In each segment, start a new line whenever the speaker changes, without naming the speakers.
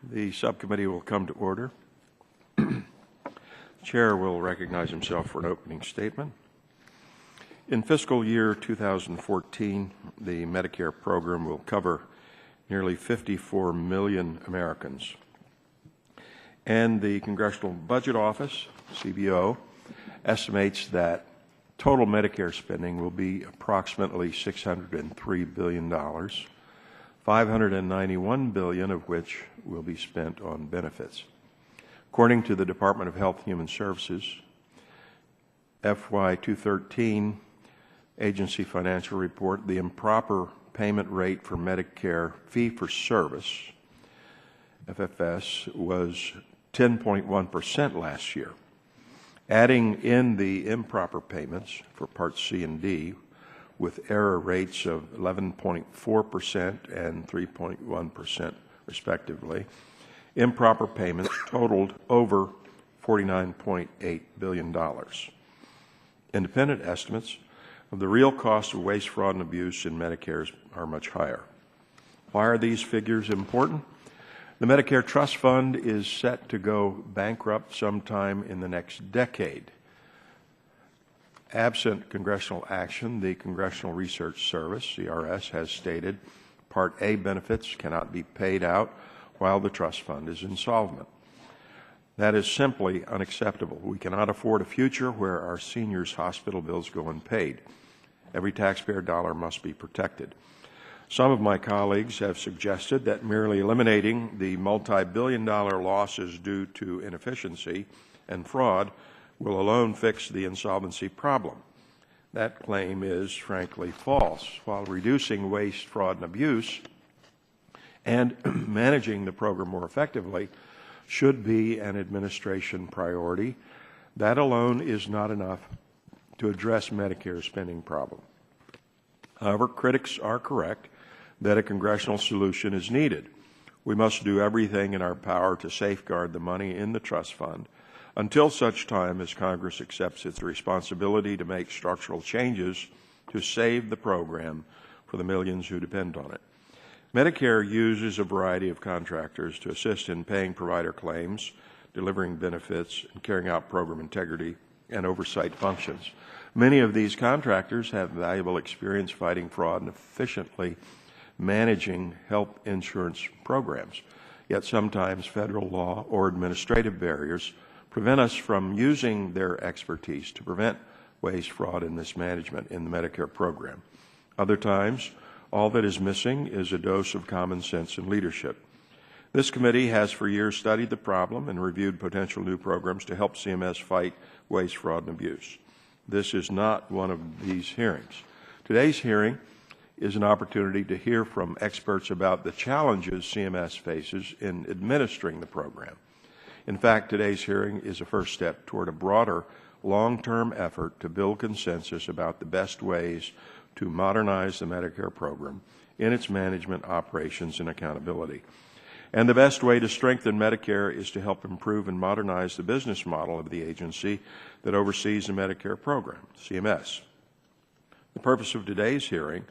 The subcommittee will come to order. The Chair will recognize himself for an opening statement. In fiscal year 2014, the Medicare program will cover nearly 54 million Americans. And the Congressional Budget Office, CBO, estimates that total Medicare spending will be approximately $603 billion, $591 billion of which will be spent on benefits. According to the Department of Health and Human Services, FY 2013 agency financial report, the improper payment rate for Medicare fee-for-service, FFS, was 10.1% last year. Adding in the improper payments for Part C and D, with error rates of 11.4% and 3.1% respectively, improper payments totaled over $49.8 billion. Independent estimates of the real cost of waste, fraud, and abuse in Medicare are much higher. Why are these figures important? The Medicare Trust Fund is set to go bankrupt sometime in the next decade. Absent congressional action, the Congressional Research Service, CRS, has stated Part A benefits cannot be paid out while the trust fund is insolvent. That is simply unacceptable. We cannot afford a future where our seniors' hospital bills go unpaid. Every taxpayer dollar must be protected. Some of my colleagues have suggested that merely eliminating the multi-billion-dollar losses due to inefficiency and fraud will alone fix the insolvency problem. That claim is frankly false. While reducing waste, fraud, and abuse and managing the program more effectively should be an administration priority, that alone is not enough to address Medicare's spending problem. However, critics are correct that a congressional solution is needed. We must do everything in our power to safeguard the money in the trust fund until such time as Congress accepts its responsibility to make structural changes to save the program for the millions who depend on it. Medicare uses a variety of contractors to assist in paying provider claims, delivering benefits, and carrying out program integrity and oversight functions. Many of these contractors have valuable experience fighting fraud and efficiently managing health insurance programs. Yet sometimes federal law or administrative barriers prevent us from using their expertise to prevent waste, fraud, and mismanagement in the Medicare program. Other times, all that is missing is a dose of common sense and leadership. This committee has for years studied the problem and reviewed potential new programs to help CMS fight waste, fraud, and abuse. This is not one of these hearings. Today's hearing is an opportunity to hear from experts about the challenges CMS faces in administering the program. In fact, today's hearing is a first step toward a broader, long-term effort to build consensus about the best ways to modernize the Medicare program in its management, operations, and accountability. And the best way to strengthen Medicare is to help improve and modernize the business model of the agency that oversees the Medicare program, CMS. The purpose of today's hearing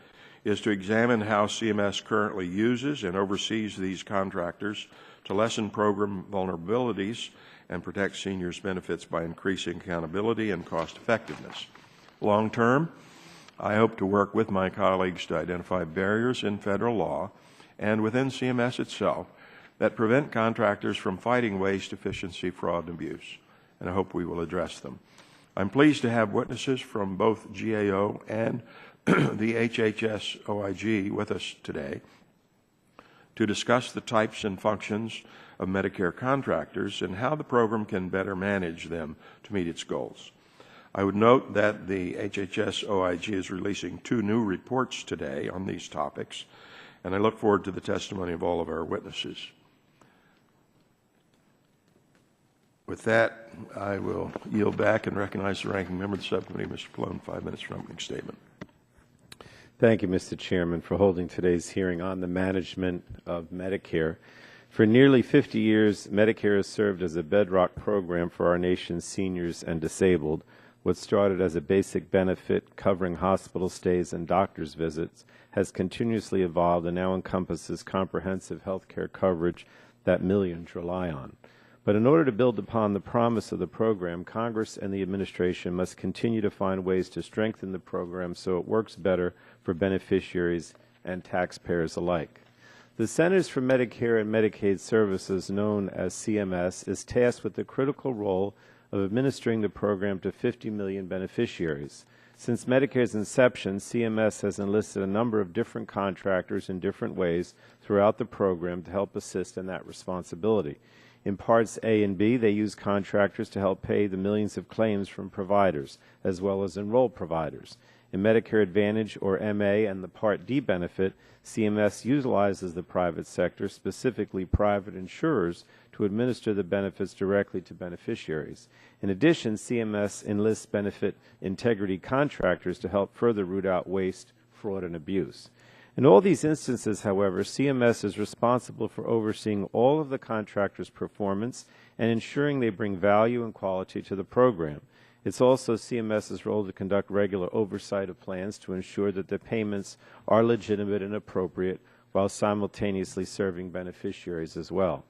is to examine how CMS currently uses and oversees these contractors to lessen program vulnerabilities and protect seniors' benefits by increasing accountability and cost effectiveness. Long term, I hope to work with my colleagues to identify barriers in federal law and within CMS itself that prevent contractors from fighting waste, efficiency, fraud, and abuse, and I hope we will address them. I'm pleased to have witnesses from both GAO and the HHS OIG with us today to discuss the types and functions of Medicare contractors and how the program can better manage them to meet its goals. I would note that the HHS OIG is releasing 2 new reports today on these topics, and I look forward to the testimony of all of our witnesses. With that, I will yield back and recognize the ranking member of the subcommittee, Mr. Pallone, 5 minutes for opening statement.
Thank you, Mr. Chairman, for holding today's hearing on the management of Medicare. For nearly 50 years, Medicare has served as a bedrock program for our nation's seniors and disabled. What started as a basic benefit covering hospital stays and doctor's visits has continuously evolved and now encompasses comprehensive health care coverage that millions rely on. But in order to build upon the promise of the program, Congress and the administration must continue to find ways to strengthen the program so it works better for beneficiaries and taxpayers alike. The Centers for Medicare and Medicaid Services, known as CMS, is tasked with the critical role of administering the program to 50 million beneficiaries. Since Medicare's inception, CMS has enlisted a number of different contractors in different ways throughout the program to help assist in that responsibility. In Parts A and B, they use contractors to help pay the millions of claims from providers, as well as enroll providers. In Medicare Advantage, or MA, and the Part D benefit, CMS utilizes the private sector, specifically private insurers, to administer the benefits directly to beneficiaries. In addition, CMS enlists benefit integrity contractors to help further root out waste, fraud, and abuse. In all these instances, however, CMS is responsible for overseeing all of the contractors' performance and ensuring they bring value and quality to the program. It's also CMS's role to conduct regular oversight of plans to ensure that the payments are legitimate and appropriate while simultaneously serving beneficiaries as well.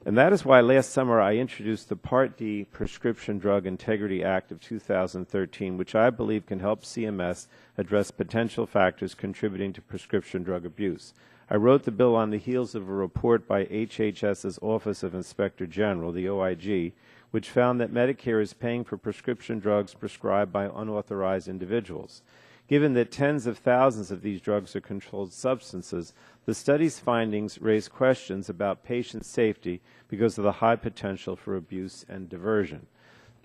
And that is why last summer I introduced the Part D Prescription Drug Integrity Act of 2013, which I believe can help CMS address potential factors contributing to prescription drug abuse. I wrote the bill on the heels of a report by HHS's Office of Inspector General, the OIG, which found that Medicare is paying for prescription drugs prescribed by unauthorized individuals. Given that tens of thousands of these drugs are controlled substances, the study's findings raise questions about patient safety because of the high potential for abuse and diversion.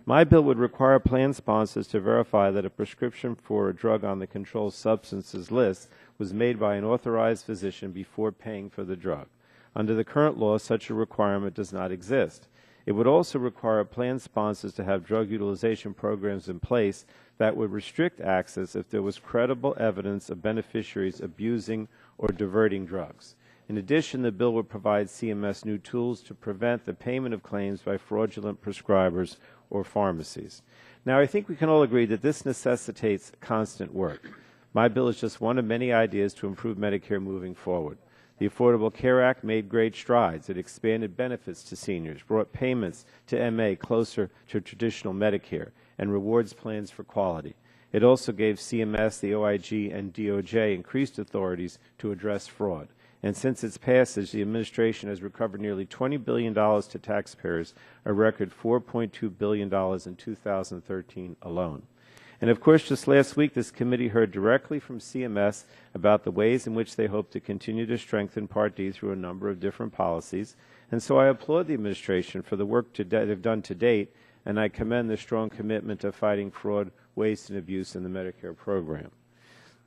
My bill would require plan sponsors to verify that a prescription for a drug on the controlled substances list was made by an authorized physician before paying for the drug. Under the current law, such a requirement does not exist. It would also require plan sponsors to have drug utilization programs in place that would restrict access if there was credible evidence of beneficiaries abusing or diverting drugs. In addition, the bill would provide CMS new tools to prevent the payment of claims by fraudulent prescribers or pharmacies. Now, I think we can all agree that this necessitates constant work. My bill is just one of many ideas to improve Medicare moving forward. The Affordable Care Act made great strides. It expanded benefits to seniors, brought payments to MA closer to traditional Medicare, and rewards plans for quality. It also gave CMS, the OIG, and DOJ increased authorities to address fraud. And since its passage, the administration has recovered nearly $20 billion to taxpayers, a record $4.2 billion in 2013 alone. And of course, just last week, this committee heard directly from CMS about the ways in which they hope to continue to strengthen Part D through a number of different policies. And so I applaud the administration for the work they've done to date, and I commend the strong commitment to fighting fraud, waste, and abuse in the Medicare program.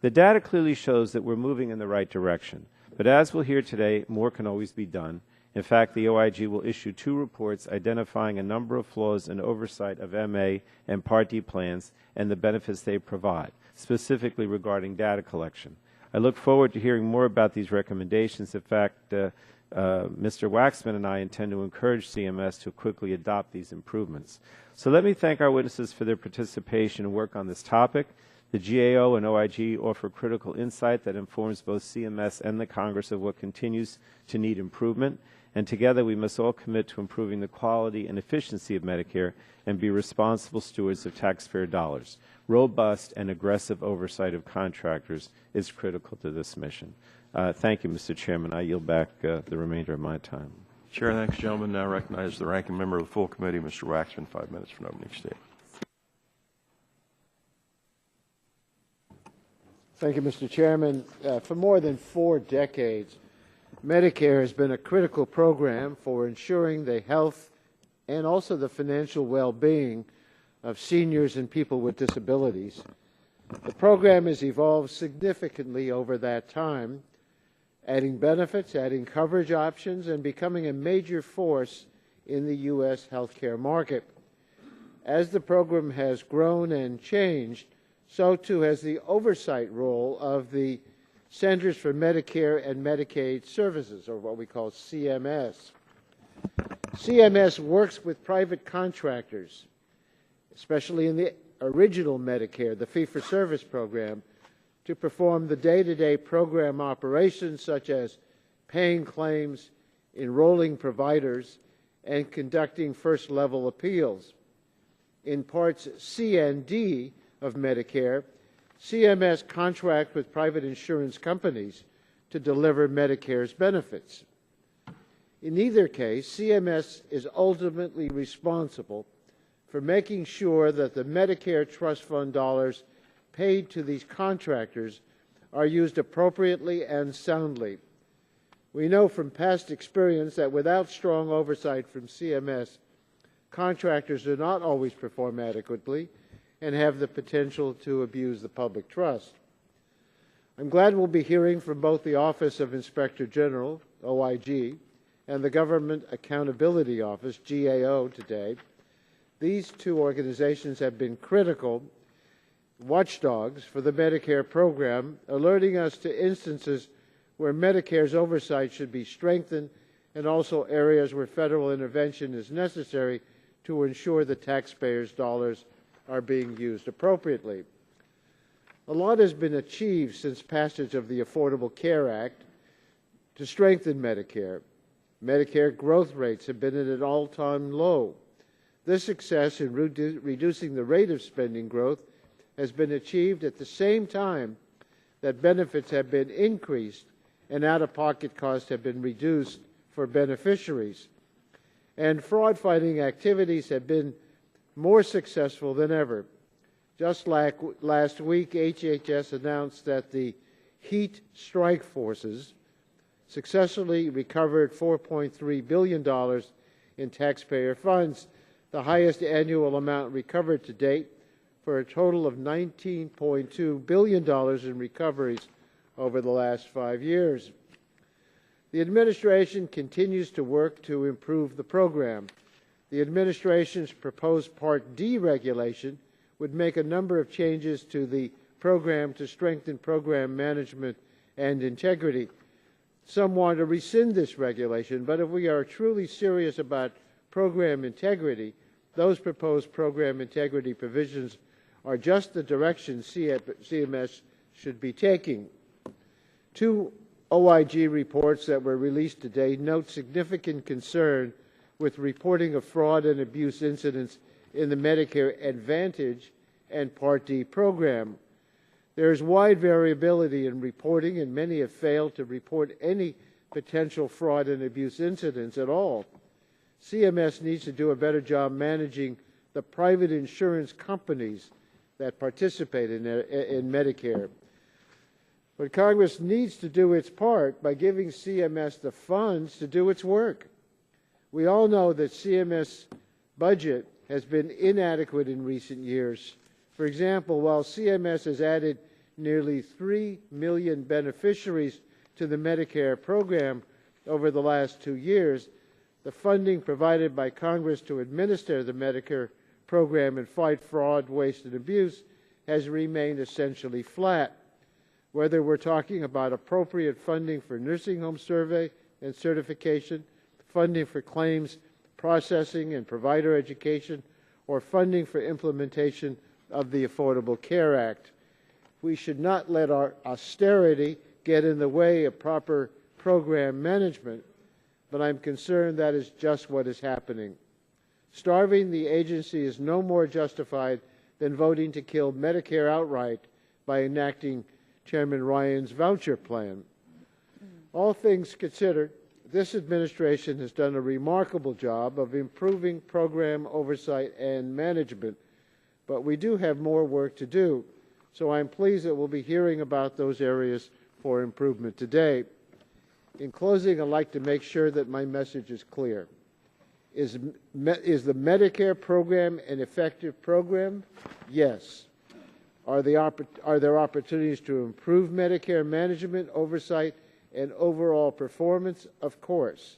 The data clearly shows that we're moving in the right direction. But as we'll hear today, more can always be done. In fact, the OIG will issue 2 reports identifying a number of flaws in oversight of MA and Part D plans and the benefits they provide, specifically regarding data collection. I look forward to hearing more about these recommendations. In fact, Mr. Waxman and I intend to encourage CMS to quickly adopt these improvements. So let me thank our witnesses for their participation and work on this topic. The GAO and OIG offer critical insight that informs both CMS and the Congress of what continues to need improvement. And together we must all commit to improving the quality and efficiency of Medicare and be responsible stewards of taxpayer dollars. Robust and aggressive oversight of contractors is critical to this mission. Thank you, Mr. Chairman. I yield back the remainder of my time.
Chair, thanks, gentlemen. Now recognize the ranking member of the full committee, Mr. Waxman, 5 minutes for an opening statement.
Thank you, Mr. Chairman. For more than 4 decades, Medicare has been a critical program for ensuring the health and also the financial well-being of seniors and people with disabilities. The program has evolved significantly over that time, adding benefits, adding coverage options, and becoming a major force in the U.S. healthcare market. As the program has grown and changed, so too has the oversight role of the Centers for Medicare and Medicaid Services, or what we call CMS. CMS works with private contractors, especially in the original Medicare, the fee-for-service program, to perform the day-to-day program operations such as paying claims, enrolling providers, and conducting first-level appeals. In Parts C and D of Medicare, CMS contracts with private insurance companies to deliver Medicare's benefits. In either case, CMS is ultimately responsible for making sure that the Medicare Trust Fund dollars paid to these contractors are used appropriately and soundly. We know from past experience that without strong oversight from CMS, contractors do not always perform adequately and have the potential to abuse the public trust. I'm glad we'll be hearing from both the Office of Inspector General, OIG, and the Government Accountability Office, GAO, today. These two organizations have been critical watchdogs for the Medicare program, alerting us to instances where Medicare's oversight should be strengthened and also areas where federal intervention is necessary to ensure the taxpayers' dollars are being used appropriately. A lot has been achieved since passage of the Affordable Care Act to strengthen Medicare. Medicare growth rates have been at an all-time low. This success in reducing the rate of spending growth has been achieved at the same time that benefits have been increased and out-of-pocket costs have been reduced for beneficiaries. And fraud-fighting activities have been more successful than ever. Just like last week, HHS announced that the heat strike forces successfully recovered $4.3 billion in taxpayer funds, the highest annual amount recovered to date, for a total of $19.2 billion in recoveries over the last 5 years. The administration continues to work to improve the program. The administration's proposed Part D regulation would make a number of changes to the program to strengthen program management and integrity. Some want to rescind this regulation, but if we are truly serious about program integrity, those proposed program integrity provisions are just the direction CMS should be taking. Two OIG reports that were released today note significant concern with reporting of fraud and abuse incidents in the Medicare Advantage and Part D program. There is wide variability in reporting, and many have failed to report any potential fraud and abuse incidents at all. CMS needs to do a better job managing the private insurance companies that participate in Medicare. But Congress needs to do its part by giving CMS the funds to do its work. We all know that CMS budget has been inadequate in recent years. For example, while CMS has added nearly 3 million beneficiaries to the Medicare program over the last 2 years, the funding provided by Congress to administer the Medicare program and fight fraud, waste, and abuse has remained essentially flat. Whether we're talking about appropriate funding for nursing home survey and certification, funding for claims processing and provider education, or funding for implementation of the Affordable Care Act, we should not let our austerity get in the way of proper program management, but I'm concerned that is just what is happening. Starving the agency is no more justified than voting to kill Medicare outright by enacting Chairman Ryan's voucher plan. All things considered, this administration has done a remarkable job of improving program oversight and management, but we do have more work to do, so I'm pleased that we'll be hearing about those areas for improvement today. In closing, I'd like to make sure that my message is clear. Is the Medicare program an effective program? Yes. Are there opportunities to improve Medicare management, oversight, and overall performance? Of course.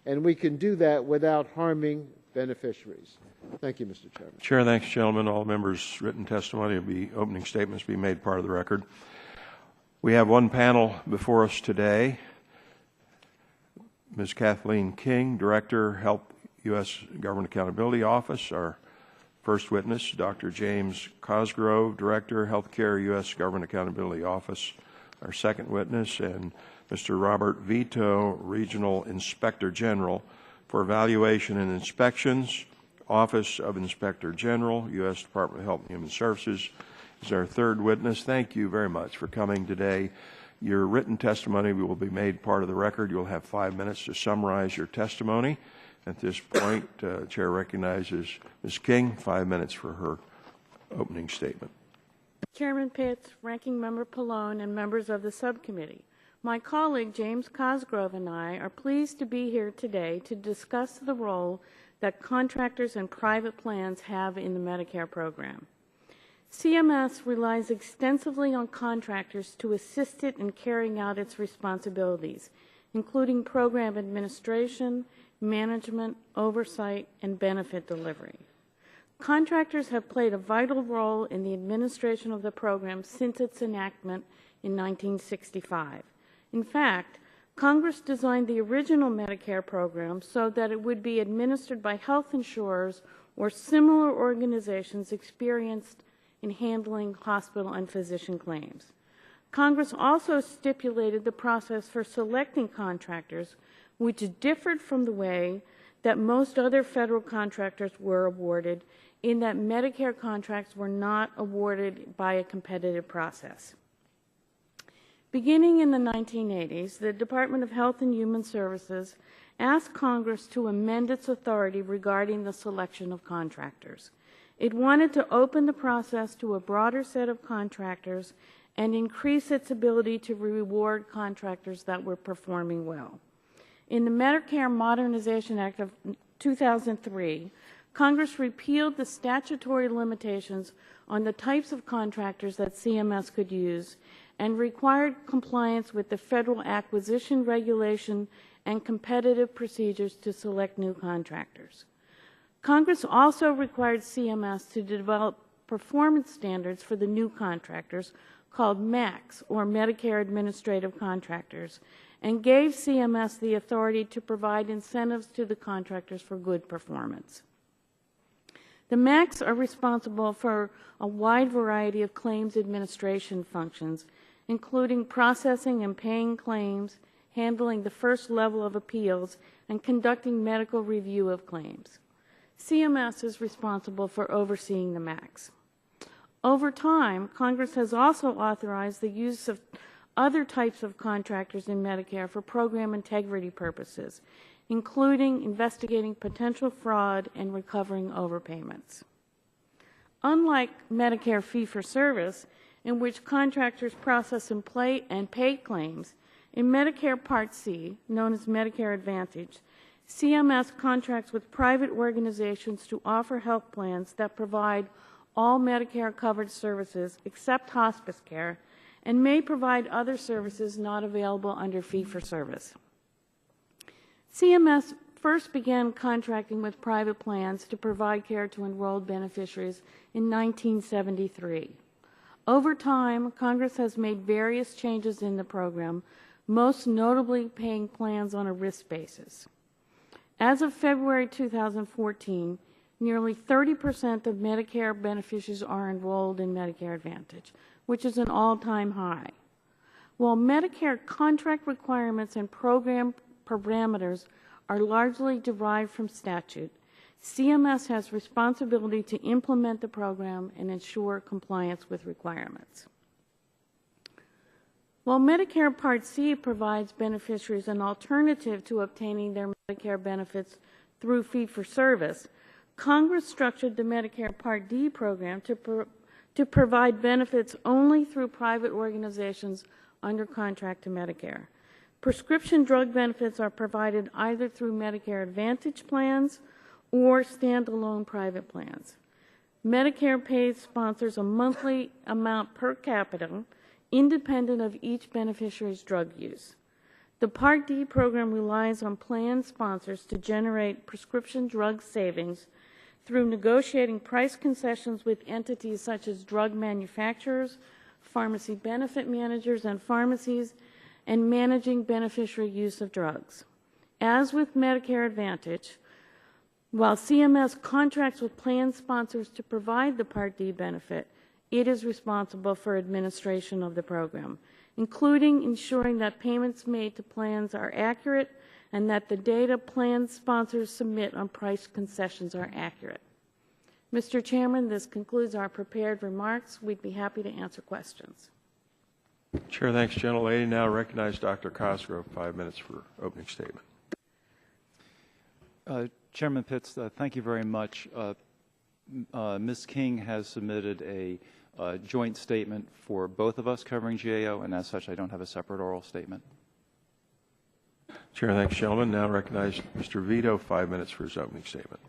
And we can do that without harming beneficiaries. Thank you, Mr. Chairman.
Chair, thanks, gentlemen. All members' written testimony will be, opening statements be made part of the record. We have one panel before us today. Ms. Kathleen King, Director, Health U.S. Government Accountability Office. Our first witness, Dr. James Cosgrove, Director, Healthcare U.S. Government Accountability Office. Our second witness, and Mr. Robert Vito, Regional Inspector General for Evaluation and Inspections, Office of Inspector General, U.S. Department of Health and Human Services, is our third witness. Thank you very much for coming today. Your written testimony will be made part of the record. You'll have 5 minutes to summarize your testimony. At this point, Chair recognizes Ms. King, 5 minutes for her opening statement.
Chairman Pitts, Ranking Member Pallone, and members of the subcommittee. My colleague James Cosgrove and I are pleased to be here today to discuss the role that contractors and private plans have in the Medicare program. CMS relies extensively on contractors to assist it in carrying out its responsibilities, including program administration, management, oversight, and benefit delivery. Contractors have played a vital role in the administration of the program since its enactment in 1965. In fact, Congress designed the original Medicare program so that it would be administered by health insurers or similar organizations experienced in handling hospital and physician claims. Congress also stipulated the process for selecting contractors, which differed from the way that most other federal contractors were awarded, in that Medicare contracts were not awarded by a competitive process. Beginning in the 1980s, the Department of Health and Human Services asked Congress to amend its authority regarding the selection of contractors. It wanted to open the process to a broader set of contractors and increase its ability to reward contractors that were performing well. In the Medicare Modernization Act of 2003, Congress repealed the statutory limitations on the types of contractors that CMS could use and required compliance with the federal acquisition regulation and competitive procedures to select new contractors. Congress also required CMS to develop performance standards for the new contractors called MACs, or Medicare Administrative Contractors, and gave CMS the authority to provide incentives to the contractors for good performance. The MACs are responsible for a wide variety of claims administration functions, including processing and paying claims, handling the first level of appeals, and conducting medical review of claims. CMS is responsible for overseeing the MACs. Over time, Congress has also authorized the use of other types of contractors in Medicare for program integrity purposes, including investigating potential fraud and recovering overpayments. Unlike Medicare fee-for-service, in which contractors process and pay claims, in Medicare Part C, known as Medicare Advantage, CMS contracts with private organizations to offer health plans that provide all Medicare-covered services except hospice care and may provide other services not available under fee-for-service. CMS first began contracting with private plans to provide care to enrolled beneficiaries in 1973. Over time, Congress has made various changes in the program, most notably paying plans on a risk basis. As of February 2014, nearly 30% of Medicare beneficiaries are enrolled in Medicare Advantage, which is an all-time high. While Medicare contract requirements and program parameters are largely derived from statute, CMS has responsibility to implement the program and ensure compliance with requirements. While Medicare Part C provides beneficiaries an alternative to obtaining their Medicare benefits through fee-for-service, Congress structured the Medicare Part D program to provide benefits only through private organizations under contract to Medicare. Prescription drug benefits are provided either through Medicare Advantage plans or standalone private plans. Medicare pays sponsors a monthly amount per capita, independent of each beneficiary's drug use. The Part D program relies on plan sponsors to generate prescription drug savings through negotiating price concessions with entities such as drug manufacturers, pharmacy benefit managers, and pharmacies, and managing beneficiary use of drugs. As with Medicare Advantage, while CMS contracts with plan sponsors to provide the Part D benefit, it is responsible for administration of the program. including ensuring that payments made to plans are accurate and that the data plan sponsors submit on price concessions are accurate. Mr. Chairman, this concludes our prepared remarks. We'd be happy to answer questions.
Chair, thanks, gentlelady. Now recognize Dr. Cosgrove, 5 minutes for opening statement.
Chairman Pitts, thank you very much. Ms. King has submitted a joint statement for both of us covering GAO, and as such, I don't have a separate oral statement.
Chair, thanks, gentlemen. Now recognize Mr. Vito, 5 minutes for his opening statement.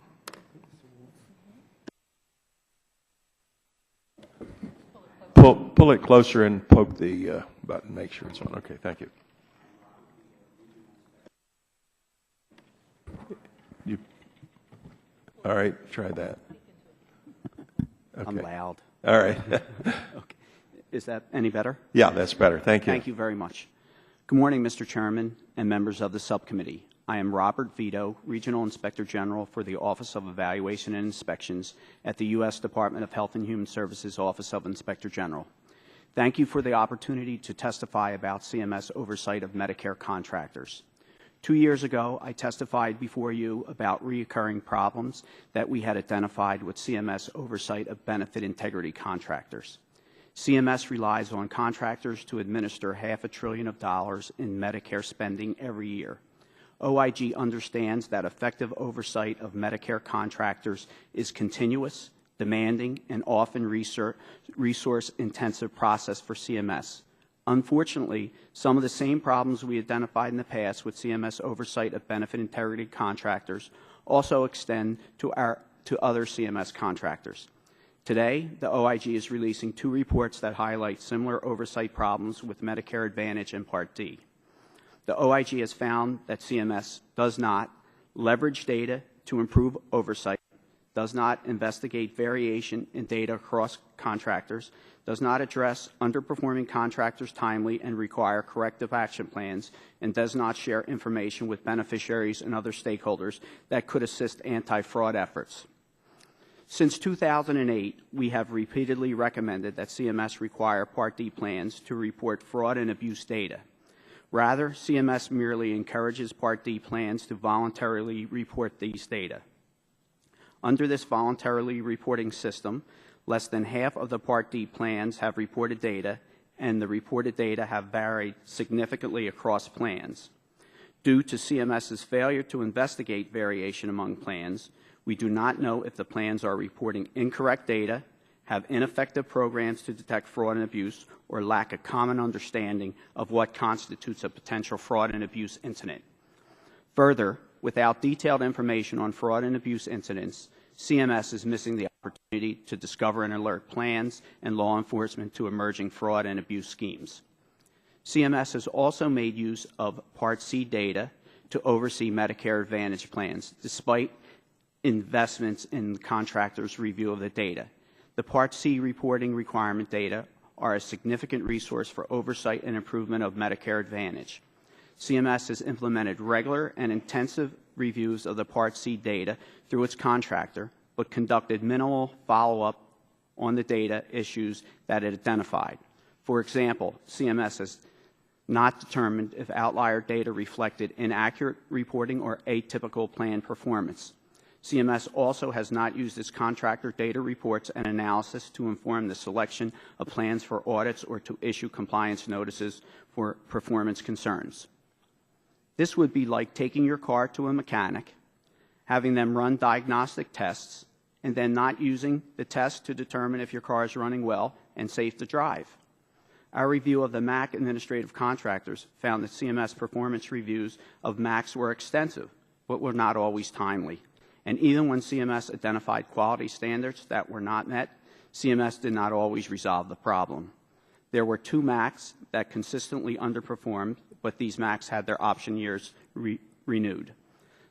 Pull it closer and poke the button. Make sure it's on. Okay, thank you. All right, try that. Okay.
I'm loud.
All right.
Okay. Is that any better?
Yeah, that's better. Thank you.
Thank you very much. Good morning, Mr. Chairman and members of the subcommittee. I am Robert Vito, Regional Inspector General for the Office of Evaluation and Inspections at the U.S. Department of Health and Human Services Office of Inspector General. Thank you for the opportunity to testify about CMS oversight of Medicare contractors. 2 years ago, I testified before you about recurring problems that we had identified with CMS oversight of benefit integrity contractors. CMS relies on contractors to administer $500 billion in Medicare spending every year. OIG understands that effective oversight of Medicare contractors is continuous, demanding, and often resource-intensive process for CMS. Unfortunately, some of the same problems we identified in the past with CMS oversight of benefit integrity contractors also extend to other CMS contractors. Today, the OIG is releasing 2 reports that highlight similar oversight problems with Medicare Advantage and Part D. The OIG has found that CMS does not leverage data to improve oversight, does not investigate variation in data across contractors, does not address underperforming contractors timely and require corrective action plans, and does not share information with beneficiaries and other stakeholders that could assist anti-fraud efforts. Since 2008, we have repeatedly recommended that CMS require Part D plans to report fraud and abuse data. Rather, CMS merely encourages Part D plans to voluntarily report these data. Under this voluntarily reporting system, less than half of the Part D plans have reported data, and the reported data have varied significantly across plans. Due to CMS's failure to investigate variation among plans, we do not know if the plans are reporting incorrect data, have ineffective programs to detect fraud and abuse, or lack a common understanding of what constitutes a potential fraud and abuse incident. Further, without detailed information on fraud and abuse incidents, CMS is missing the opportunity to discover and alert plans and law enforcement to emerging fraud and abuse schemes. CMS has also made use of Part C data to oversee Medicare Advantage plans, despite investments in contractors' review of the data. The Part C reporting requirement data are a significant resource for oversight and improvement of Medicare Advantage. CMS has implemented regular and intensive reviews of the Part C data through its contractor, but conducted minimal follow-up on the data issues that it identified. For example, CMS has not determined if outlier data reflected inaccurate reporting or atypical plan performance. CMS also has not used its contractor data reports and analysis to inform the selection of plans for audits or to issue compliance notices for performance concerns. This would be like taking your car to a mechanic, having them run diagnostic tests, and then not using the test to determine if your car is running well and safe to drive. Our review of the MAC administrative contractors found that CMS performance reviews of MACs were extensive, but were not always timely. And even when CMS identified quality standards that were not met, CMS did not always resolve the problem. There were 2 MACs that consistently underperformed, but these MACs had their option years renewed.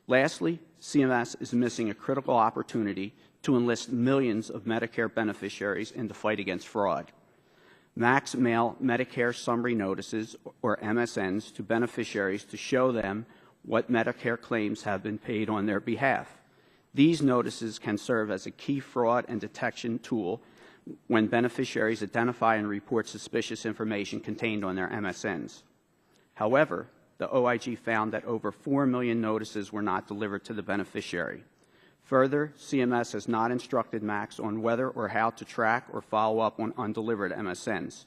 Lastly, CMS is missing a critical opportunity to enlist millions of Medicare beneficiaries in the fight against fraud. MACs mail Medicare summary notices, or MSNs, to beneficiaries to show them what Medicare claims have been paid on their behalf. These notices can serve as a key fraud and detection tool when beneficiaries identify and report suspicious information contained on their MSNs. However, the OIG found that over 4 million notices were not delivered to the beneficiary. Further, CMS has not instructed MACs on whether or how to track or follow up on undelivered MSNs.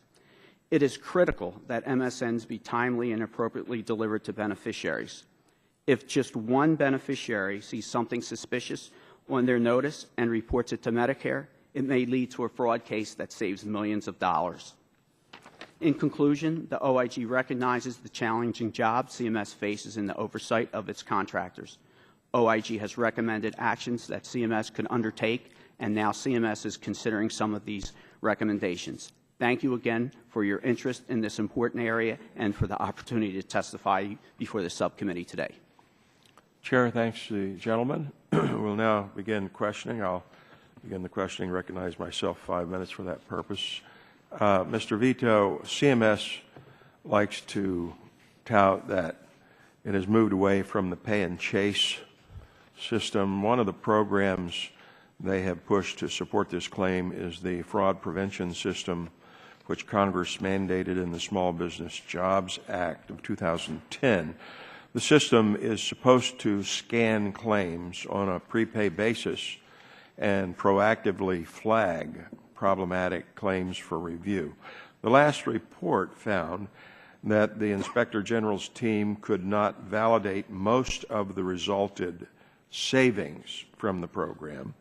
It is critical that MSNs be timely and appropriately delivered to beneficiaries. If just one beneficiary sees something suspicious on their notice and reports it to Medicare, it may lead to a fraud case that saves millions of dollars. In conclusion, the OIG recognizes the challenging job CMS faces in the oversight of its contractors. OIG has recommended actions that CMS could undertake, and now CMS is considering some of these recommendations. Thank you again for your interest in this important area and for the opportunity to testify before the subcommittee today.
Chair thanks the gentleman. We'll now begin questioning. I'll begin the questioning, recognize myself 5 minutes for that purpose. Mr. Vito, CMS likes to tout that it has moved away from the pay and chase system. One of the programs they have pushed to support this claim is the fraud prevention system, which Congress mandated in the Small Business Jobs Act of 2010. The system is supposed to scan claims on a prepay basis and proactively flag problematic claims for review. The last report found that the Inspector General's team could not validate most of the resulted savings from the program.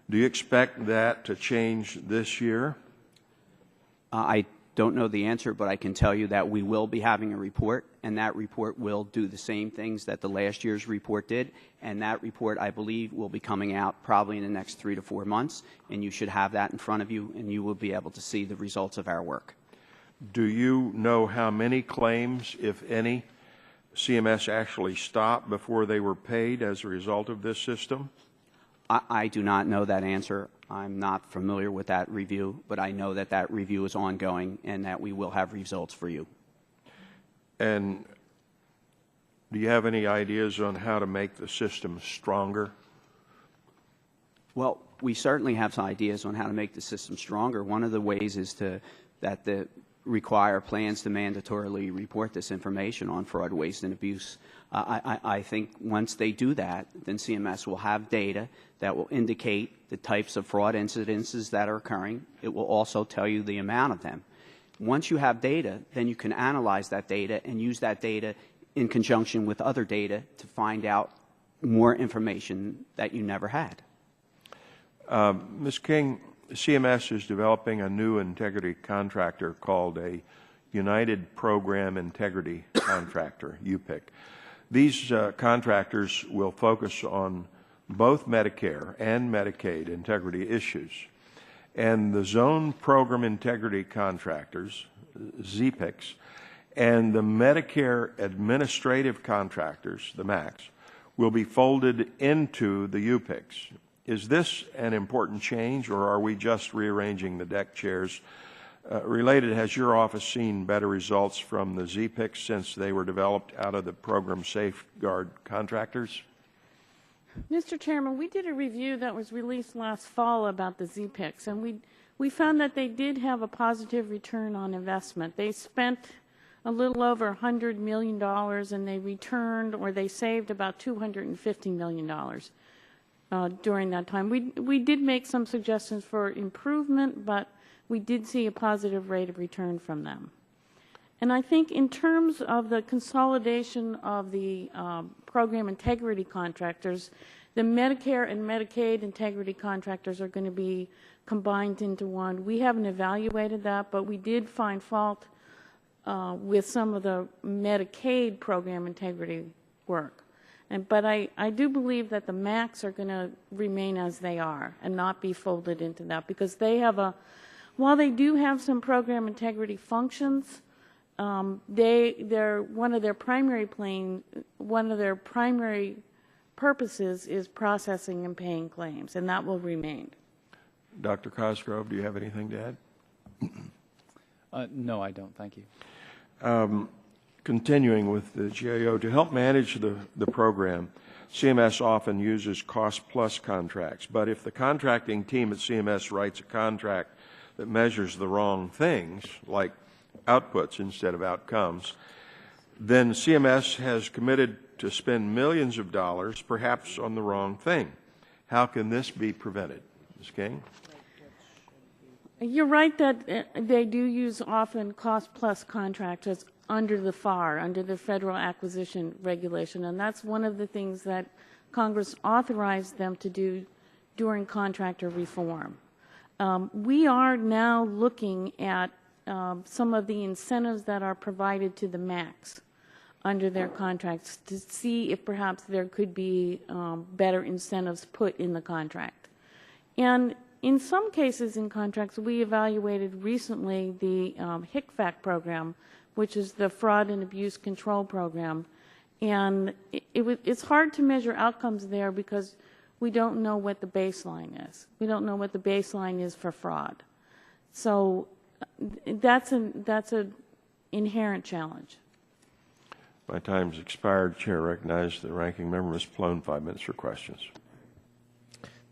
Do you expect that to change this year?
I don't know the answer, but I can tell you that we will be having a report, and that report will do the same things that the last year's report did, and that report, I believe, will be coming out probably in the next 3 to 4 months, and you should have that in front of you, and you will be able to see the results of our work.
Do you know how many claims, if any, CMS actually stopped before they were paid as a result of this system?
I do not know that answer. I'm not familiar with that review, but I know that that review is ongoing and that we will have results for you.
And do you have any ideas on how to make the system stronger?
Well, we certainly have some ideas on how to make the system stronger. One of the ways is require plans to mandatorily report this information on fraud, waste, and abuse. I think once they do that, then CMS will have data that will indicate the types of fraud incidences that are occurring. It will also tell you the amount of them. Once you have data, then you can analyze that data and use that data in conjunction with other data to find out more information that you never had.
Ms. King, CMS is developing a new integrity contractor called a United Program Integrity Contractor, UPIC. These contractors will focus on both Medicare and Medicaid integrity issues. And the Zone Program Integrity Contractors, ZPICs, and the Medicare Administrative Contractors, the MACs, will be folded into the UPICs. Is this an important change, or are we just rearranging the deck chairs? Related, has your office seen better results from the ZPICs since they were developed out of the program safeguard contractors?
Mr. Chairman, we did a review that was released last fall about the ZPICs, and we found that they did have a positive return on investment. They spent a little over $100 million, and they returned, or they saved about $250 million. During that time. We did make some suggestions for improvement, but we did see a positive rate of return from them. And I think in terms of the consolidation of the program integrity contractors, the Medicare and Medicaid integrity contractors are going to be combined into one. We haven't evaluated that, but we did find fault with some of the Medicaid program integrity work. But I do believe that the MACs are going to remain as they are and not be folded into that, because they have while they do have some program integrity functions, they're one of their primary purposes is processing and paying claims, and that will remain.
Dr. Cosgrove, do you have anything to add?
No, I don't. Thank you.
Continuing with the GAO, to help manage the program, CMS often uses cost-plus contracts. But if the contracting team at CMS writes a contract that measures the wrong things, like outputs instead of outcomes, then CMS has committed to spend millions of dollars, perhaps on the wrong thing. How can this be prevented? Ms. King?
You're right that they do use often cost-plus contractors under the FAR, under the Federal Acquisition Regulation, and that's one of the things that Congress authorized them to do during contractor reform. We are now looking at some of the incentives that are provided to the MACs under their contracts to see if perhaps there could be better incentives put in the contract. And in some cases in contracts, we evaluated recently the HICFAC program, which is the Fraud and Abuse Control Program. And it's hard to measure outcomes there because we don't know what the baseline is. We don't know what the baseline is for fraud. So that's an inherent challenge.
My time's expired. Chair recognizes the ranking member, Ms. Plone, 5 minutes for questions.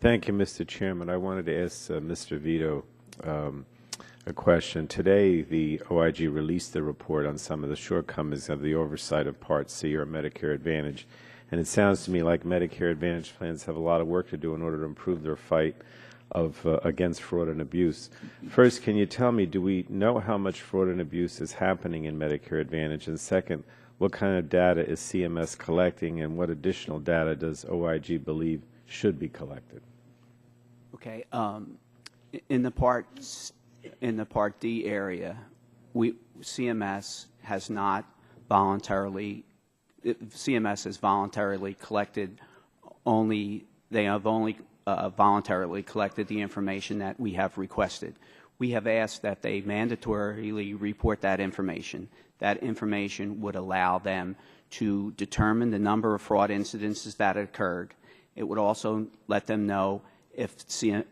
Thank you, Mr. Chairman. I wanted to ask Mr. Vito a question. Today, the OIG released the report on some of the shortcomings of the oversight of Part C, or Medicare Advantage. And it sounds to me like Medicare Advantage plans have a lot of work to do in order to improve their fight against fraud and abuse. First, can you tell me, do we know how much fraud and abuse is happening in Medicare Advantage? And second, what kind of data is CMS collecting, and what additional data does OIG believe should be collected?
Okay. In the Part D area, CMS has not voluntarily. CMS has voluntarily collected only. They have only voluntarily collected the information that we have requested. We have asked that they mandatorily report that information. That information would allow them to determine the number of fraud incidences that occurred. It would also let them know if the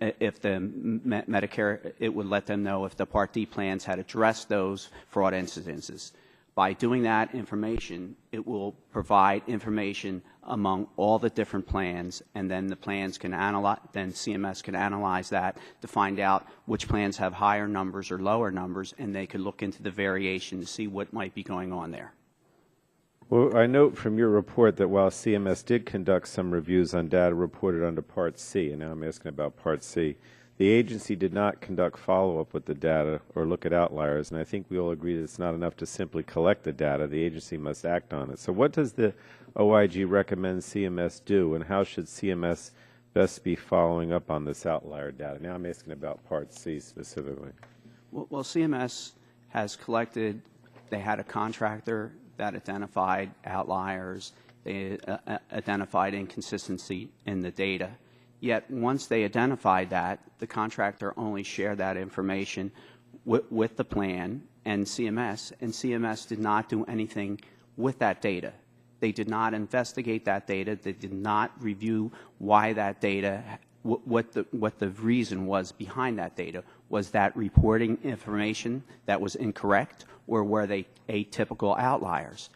Medicare, it would let them know if the Part D plans had addressed those fraud incidences. By doing that information, it will provide information among all the different plans, and then the plans can analyze, then CMS can analyze that to find out which plans have higher numbers or lower numbers, and they could look into the variation to see what might be going on there.
Well, I note from your report that while CMS did conduct some reviews on data reported under Part C, and now I'm asking about Part C, the agency did not conduct follow-up with the data or look at outliers, and I think we all agree that it's not enough to simply collect the data. The agency must act on it. So what does the OIG recommend CMS do, and how should CMS best be following up on this outlier data? Now I'm asking about Part C specifically.
Well, CMS has collected, they had a contractor that identified outliers, they identified inconsistency in the data. Yet once they identified that, the contractor only shared that information with the plan and CMS did not do anything with that data. They did not investigate that data. They did not review why that data, what the reason was behind that data. Was that reporting information that was incorrect, or were they atypical outliers?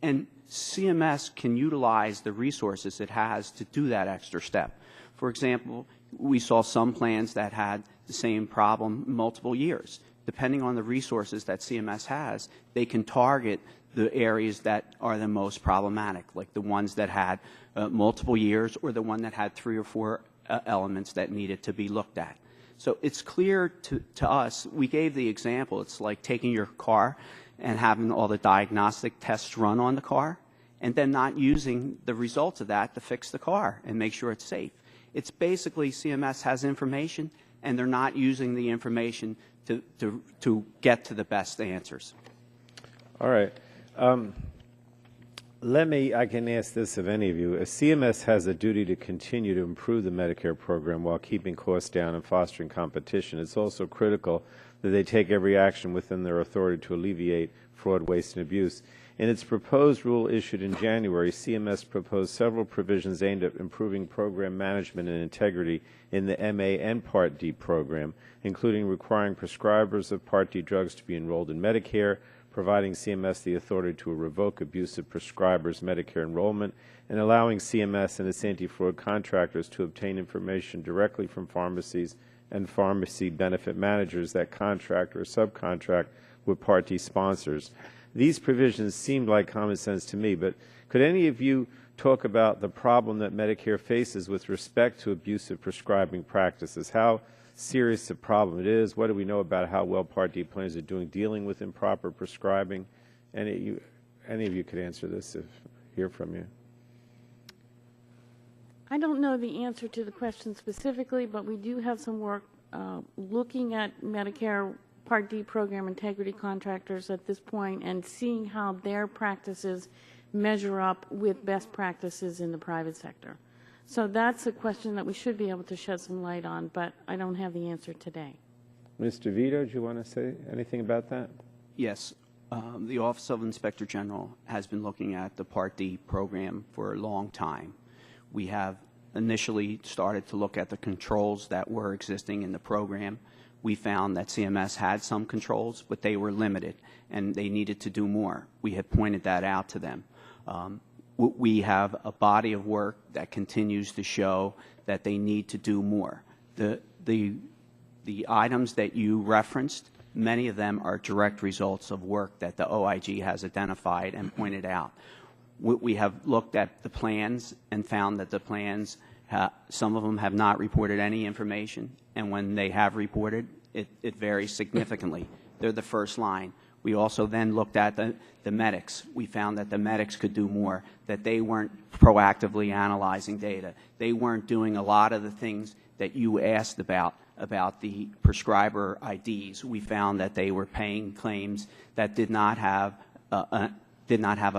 And CMS can utilize the resources it has to do that extra step. For example, we saw some plans that had the same problem multiple years. Depending on the resources that CMS has, they can target the areas that are the most problematic, like the ones that had multiple years or the one that had 3 or 4 elements that needed to be looked at. So it's clear to us, we gave the example, it's like taking your car and having all the diagnostic tests run on the car and then not using the results of that to fix the car and make sure it's safe. It's basically CMS has information and they're not using the information to get to the best answers.
All right. I can ask this of any of you. CMS has a duty to continue to improve the Medicare program while keeping costs down and fostering competition. It's also critical that they take every action within their authority to alleviate fraud, waste, and abuse. In its proposed rule issued in January, CMS proposed several provisions aimed at improving program management and integrity in the MA and Part D program, including requiring prescribers of Part D drugs to be enrolled in Medicare, providing CMS the authority to revoke abusive prescribers' Medicare enrollment, and allowing CMS and its anti-fraud contractors to obtain information directly from pharmacies and pharmacy benefit managers that contract or subcontract with Part D sponsors. These provisions seemed like common sense to me, but could any of you talk about the problem that Medicare faces with respect to abusive prescribing practices? How serious a problem it is? What do we know about how well Part D plans are doing dealing with improper prescribing? Any of you could answer this if hear from you.
I don't know the answer to the question specifically, but we do have some work looking at Medicare Part D program integrity contractors at this point and seeing how their practices measure up with best practices in the private sector. So that's a question that we should be able to shed some light on, but I don't have the answer today.
Mr. Vito, do you want to say anything about that?
Yes. The Office of Inspector General has been looking at the Part D program for a long time. We have initially started to look at the controls that were existing in the program. We found that CMS had some controls, but they were limited, and they needed to do more. We had pointed that out to them. We have a body of work that continues to show that they need to do more. The items that you referenced, many of them are direct results of work that the OIG has identified and pointed out. We have looked at the plans and found that the plans, some of them have not reported any information, and when they have reported, it varies significantly. They're the first line. We also then looked at the medics. We found that the medics could do more, that they weren't proactively analyzing data. They weren't doing a lot of the things that you asked about the prescriber IDs. We found that they were paying claims that did not have a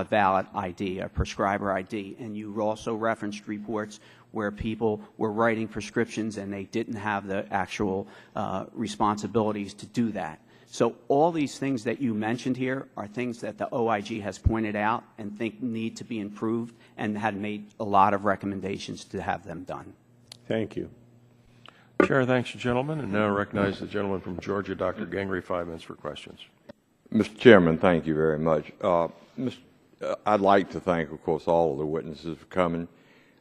valid ID, a prescriber ID. And you also referenced reports where people were writing prescriptions and they didn't have the actual responsibilities to do that. So all these things that you mentioned here are things that the OIG has pointed out and think need to be improved and had made a lot of recommendations to have them done.
Thank you.
Chair, thanks, gentlemen. And now I recognize the gentleman from Georgia, Dr. Gingrey, 5 minutes for questions.
Mr. Chairman, thank you very much. I'd like to thank, of course, all of the witnesses for coming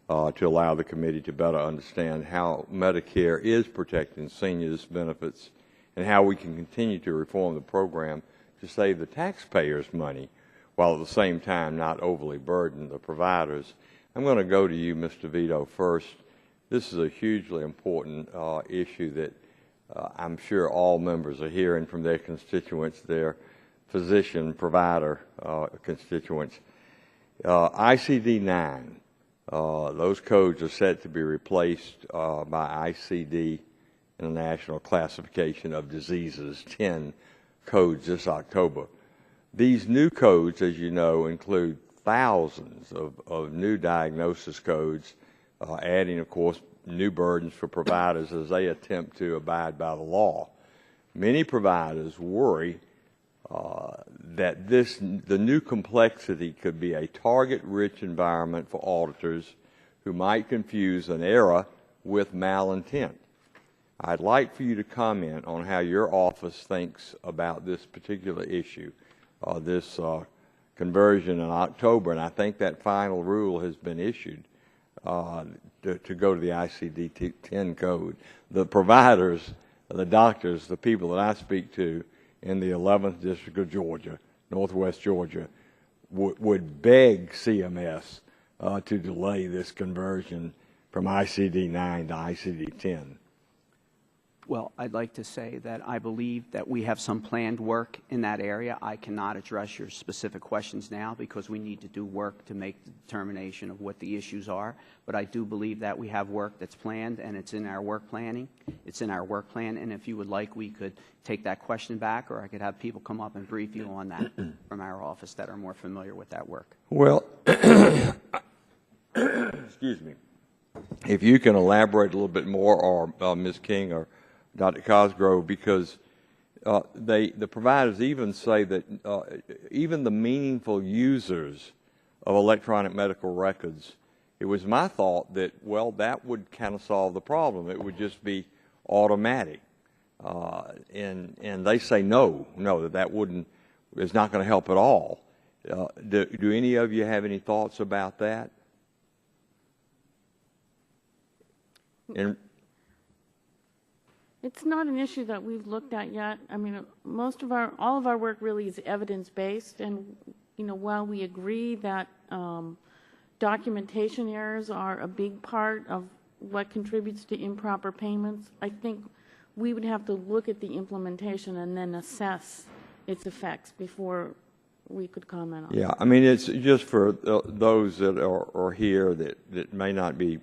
to allow the committee to better understand how Medicare is protecting seniors' benefits and how we can continue to reform the program to save the taxpayers money while at the same time not overly burden the providers. I'm going to go to you, Mr. Vito, first. This is a hugely important issue that I'm sure all members are hearing from their constituents, their physician, provider constituents. ICD-9, those codes are set to be replaced by ICD, International Classification of Diseases, 10 codes this October. These new codes, as you know, include thousands of new diagnosis codes, adding, of course, new burdens for providers as they attempt to abide by the law. Many providers worry that the new complexity could be a target-rich environment for auditors who might confuse an error with malintent. I'd like for you to comment on how your office thinks about this particular issue, this conversion in October, and I think that final rule has been issued to go to the ICD-10 code. The providers, the doctors, the people that I speak to in the 11th District of Georgia, Northwest Georgia, would beg CMS to delay this conversion from ICD-9 to ICD-10.
Well, I'd like to say that I believe that we have some planned work in that area. I cannot address your specific questions now because we need to do work to make the determination of what the issues are. But I do believe that we have work that's planned and it's in our work planning. It's in our work plan, and if you would like, we could take that question back, or I could have people come up and brief you on that from our office that are more familiar with that work.
Well, excuse me. If you can elaborate a little bit more, or Ms. King or Dr. Cosgrove, because the providers even say that even the meaningful users of electronic medical records, it was my thought that, well, that would kind of solve the problem. It would just be automatic. And they say no, that wouldn't, is not going to help at all. Do any of you have any thoughts about that? And
It's not an issue that we've looked at yet. I mean, all of our work really is evidence-based, and, while we agree that documentation errors are a big part of what contributes to improper payments, I think we would have to look at the implementation and then assess its effects before we could comment on it.
Yeah, I mean, it's just for those that are here that may not be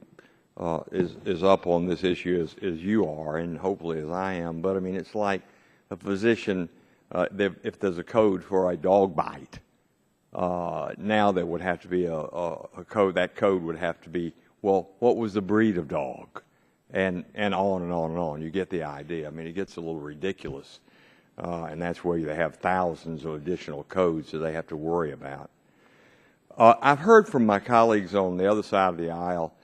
is up on this issue as you are, and hopefully as I am. But I mean, it's like a physician, if there's a code for a dog bite, now there would have to be a code. That code would have to be, well, what was the breed of dog, and on and on and on. You get the idea. I mean, it gets a little ridiculous, and that's where they have thousands of additional codes that they have to worry about. I've heard from my colleagues on the other side of the aisle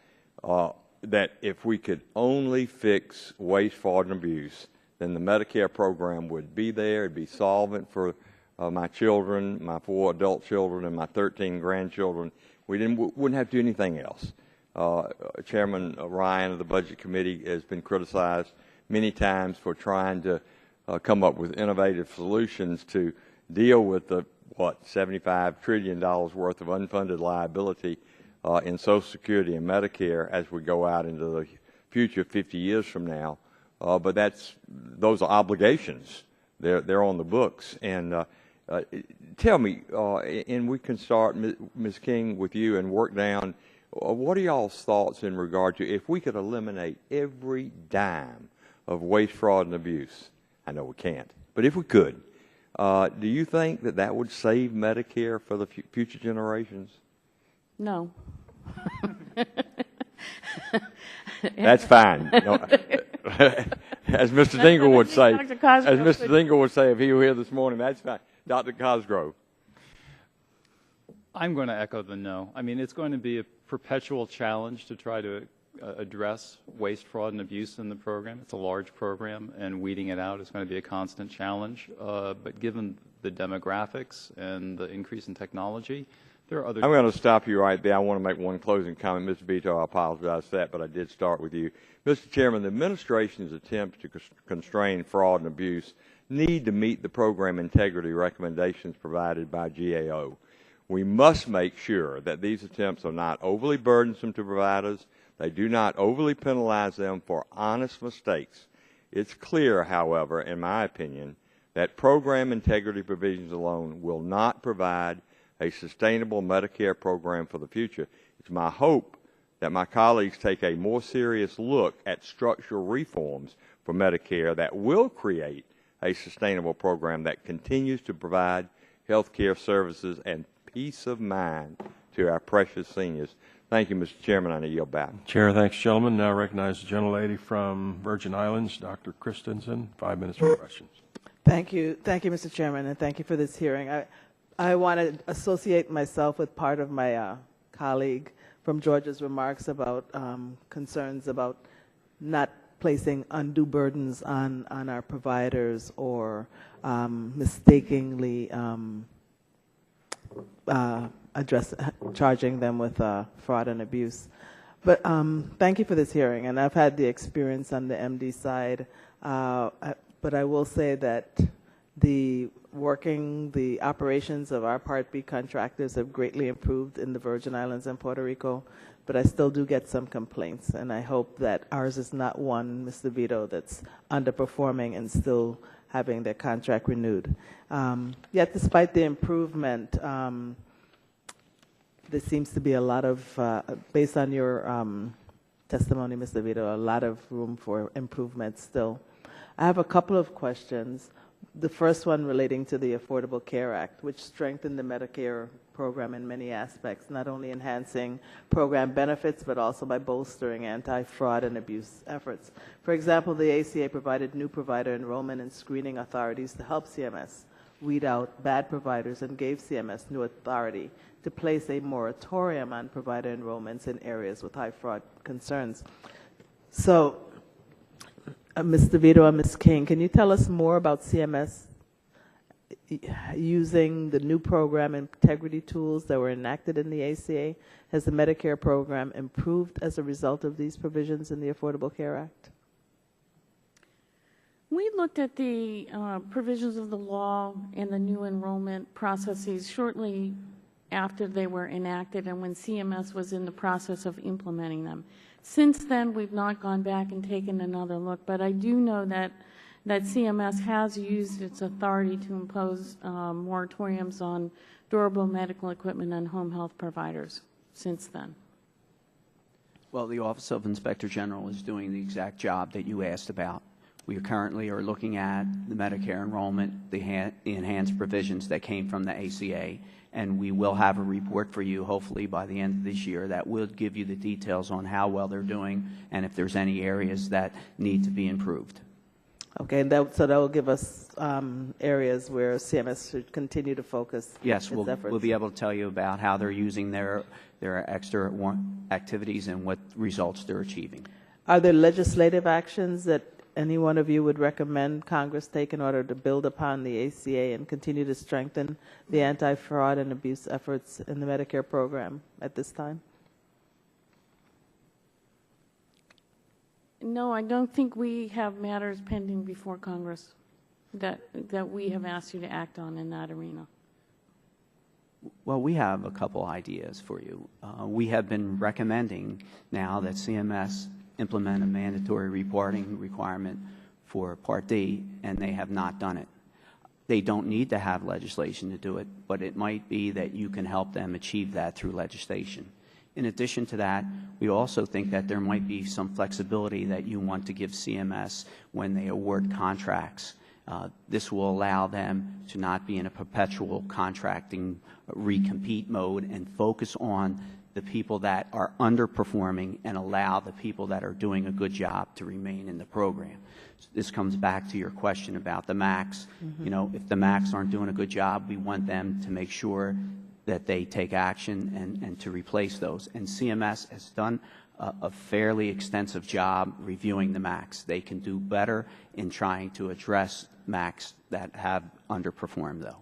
that if we could only fix waste, fraud, and abuse, then the Medicare program would be there. It'd be solvent for my children, my 4 adult children, and my 13 grandchildren. We wouldn't have to do anything else. Chairman Ryan of the Budget Committee has been criticized many times for trying to come up with innovative solutions to deal with the, $75 trillion worth of unfunded liability in Social Security and Medicare as we go out into the future 50 years from now. But those are obligations. They're on the books. And tell me, and we can start, Ms. King, with you and work down, what are y'all's thoughts in regard to if we could eliminate every dime of waste, fraud, and abuse? I know we can't, but if we could, do you think that would save Medicare for the future generations?
No.
That's fine. No, as Mr. Dingle would say, if he were here this morning, that's fine. Dr. Cosgrove.
I'm going to echo the no. I mean, it's going to be a perpetual challenge to try to address waste, fraud, and abuse in the program. It's a large program, and weeding it out is going to be a constant challenge. But given the demographics and the increase in technology, there are other...
I'm going to stop you right there. I want to make one closing comment. Mr. Vito, I apologize for that, but I did start with you. Mr. Chairman, the administration's attempts to constrain fraud and abuse need to meet the program integrity recommendations provided by GAO. We must make sure that these attempts are not overly burdensome to providers. They do not overly penalize them for honest mistakes. It's clear, however, in my opinion, that program integrity provisions alone will not provide a sustainable Medicare program for the future. It's my hope that my colleagues take a more serious look at structural reforms for Medicare that will create a sustainable program that continues to provide health care services and peace of mind to our precious seniors. Thank you, Mr. Chairman. I yield back.
Chair, thanks, gentlemen. Now recognize the gentlelady from Virgin Islands, Dr. Christensen. 5 minutes for questions.
Thank you, Mr. Chairman, and thank you for this hearing. I want to associate myself with part of my colleague from Georgia's remarks about concerns about not placing undue burdens on our providers or mistakenly charging them with fraud and abuse. But thank you for this hearing, and I've had the experience on the MD side, but I will say that the operations of our Part B contractors have greatly improved in the Virgin Islands and Puerto Rico, but I still do get some complaints, and I hope that ours is not one, Mr. Vito, that's underperforming and still having their contract renewed. Yet despite the improvement, there seems to be a lot of, based on your testimony, Mr. Vito, a lot of room for improvement still. I have a couple of questions. The first one relating to the Affordable Care Act, which strengthened the Medicare program in many aspects, not only enhancing program benefits, but also by bolstering anti-fraud and abuse efforts. For example, the ACA provided new provider enrollment and screening authorities to help CMS weed out bad providers and gave CMS new authority to place a moratorium on provider enrollments in areas with high fraud concerns. So, Mr. Vito and Ms. King, can you tell us more about CMS using the new program integrity tools that were enacted in the ACA? Has the Medicare program improved as a result of these provisions in the Affordable Care Act?
We looked at the provisions of the law and the new enrollment processes shortly after they were enacted and when CMS was in the process of implementing them. Since then, we've not gone back and taken another look, but I do know that CMS has used its authority to impose moratoriums on durable medical equipment and home health providers since then.
Well, the Office of Inspector General is doing the exact job that you asked about. We currently are looking at the Medicare enrollment, the enhanced provisions that came from the ACA, and we will have a report for you, hopefully by the end of this year, that will give you the details on how well they're doing and if there's any areas that need to be improved.
Okay, so that will give us areas where CMS should continue to focus
Yes,
its efforts.
we'll be able to tell you about how they're using their extra activities and what results they're achieving.
Are there legislative actions that any one of you would recommend Congress take in order to build upon the ACA and continue to strengthen the anti-fraud and abuse efforts in the Medicare program at this time?
No, I don't think we have matters pending before Congress that we have asked you to act on in that arena.
Well, we have a couple ideas for you. We have been recommending now that CMS implement a mandatory reporting requirement for Part D, and they have not done it. They don't need to have legislation to do it, but it might be that you can help them achieve that through legislation. In addition to that, we also think that there might be some flexibility that you want to give CMS when they award contracts. This will allow them to not be in a perpetual contracting recompete mode and focus on the people that are underperforming and allow the people that are doing a good job to remain in the program. So this comes back to your question about the MACs. You know, if the MACs aren't doing a good job, we want them to make sure that they take action and to replace those. And CMS has done a fairly extensive job reviewing the MACs. They can do better in trying to address MACs that have underperformed, though.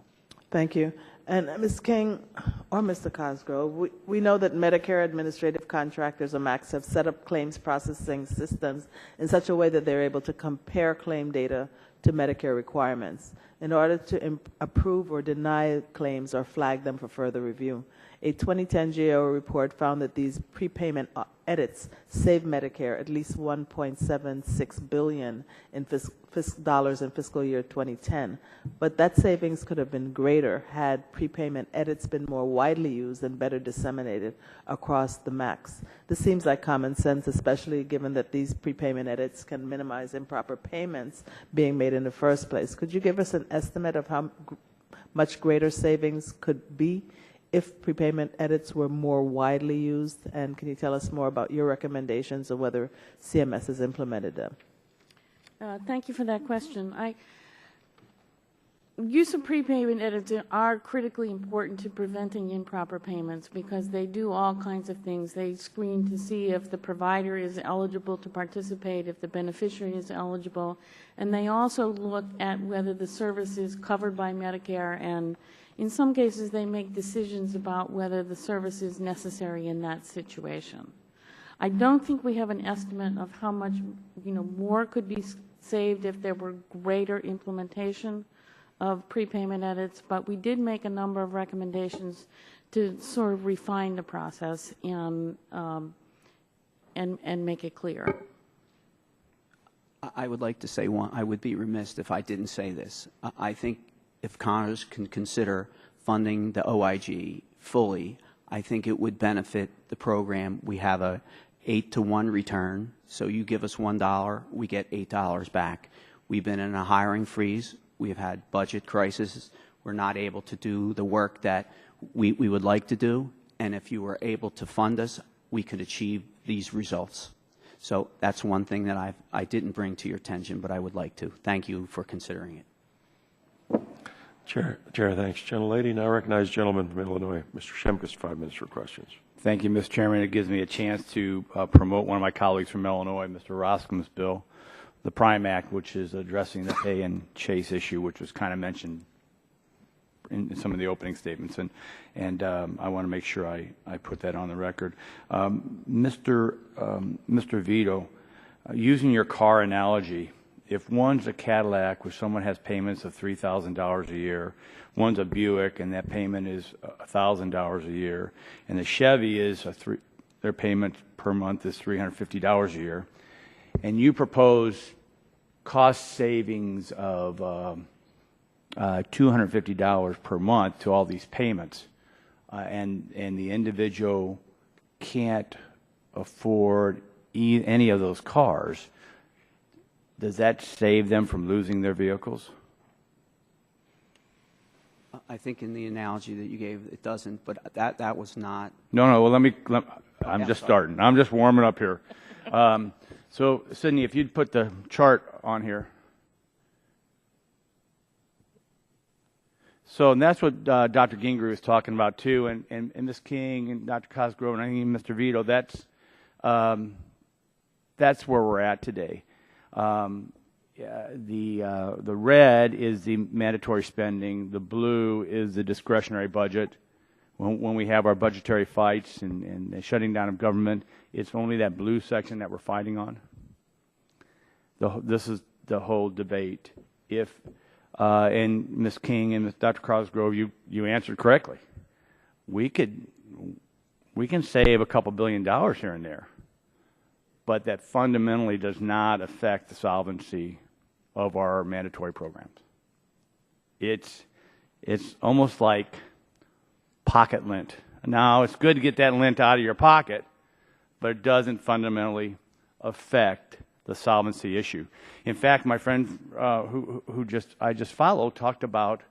Thank you. And Ms. King or Mr. Cosgrove, we know that Medicare administrative contractors or MACs have set up claims processing systems in such a way that they're able to compare claim data to Medicare requirements in order to approve or deny claims or flag them for further review. A 2010 GAO report found that these prepayment edits saved Medicare at least $1.76 billion in dollars in fiscal year 2010. But that savings could have been greater had prepayment edits been more widely used and better disseminated across the MACs. This seems like common sense, especially given that these prepayment edits can minimize improper payments being made in the first place. Could you give us an estimate of how much greater savings could be if prepayment edits were more widely used? And can you tell us more about your recommendations of whether CMS has implemented them?
Thank you for that question. Use of prepayment edits are critically important to preventing improper payments because they do all kinds of things. They screen to see if the provider is eligible to participate, if the beneficiary is eligible, and they also look at whether the service is covered by Medicare, and in some cases they make decisions about whether the service is necessary in that situation. I don't think we have an estimate of how much more could be saved if there were greater implementation of prepayment edits, but we did make a number of recommendations to sort of refine the process and make it clear.
I would like to say one. I would be remiss if I didn't say this. I think if Congress can consider funding the OIG fully, I think it would benefit the program. We have a 8-to-1 return, so you give us $1, we get $8 back. We've been in a hiring freeze. We've had budget crises. We're not able to do the work that we would like to do, and if you were able to fund us, we could achieve these results. So that's one thing that I didn't bring to your attention, but I would like to. Thank you for considering it.
Chair, thanks. Gentlelady, now recognize gentleman from Illinois. Mr. Shemkus, 5 minutes for questions.
Thank you, Mr. Chairman. It gives me a chance to promote one of my colleagues from Illinois, Mr. Roscom's bill, the PRIME Act, which is addressing the pay and chase issue, which was kind of mentioned in some of the opening statements, and I want to make sure I put that on the record. Mr. Vito, using your car analogy, if one's a Cadillac where someone has payments of $3,000 a year, one's a Buick and that payment is $1,000 a year, and the Chevy is their payment per month is $350 a year, and you propose cost savings of $250 per month to all these payments, and the individual can't afford any of those cars, does that save them from losing their vehicles?
I think in the analogy that you gave, it doesn't, but that was not.
No. Well, I'm just starting. I'm just warming up here. So, Sydney, if you'd put the chart on here. So, and that's what Dr. Gingrey was talking about too, and Ms. King and Dr. Cosgrove and I think Mr. Vito. That's where we're at today. The red is the mandatory spending. The blue is the discretionary budget. When we have our budgetary fights and the shutting down of government, it's only that blue section that we're fighting on. This is the whole debate. And Ms. King and Dr. Cosgrove, you answered correctly. We can save a couple $2 billion here and there, but that fundamentally does not affect the solvency of our mandatory programs. It's almost like pocket lint. Now, it's good to get that lint out of your pocket, but it doesn't fundamentally affect the solvency issue. In fact, my friend I just followed talked about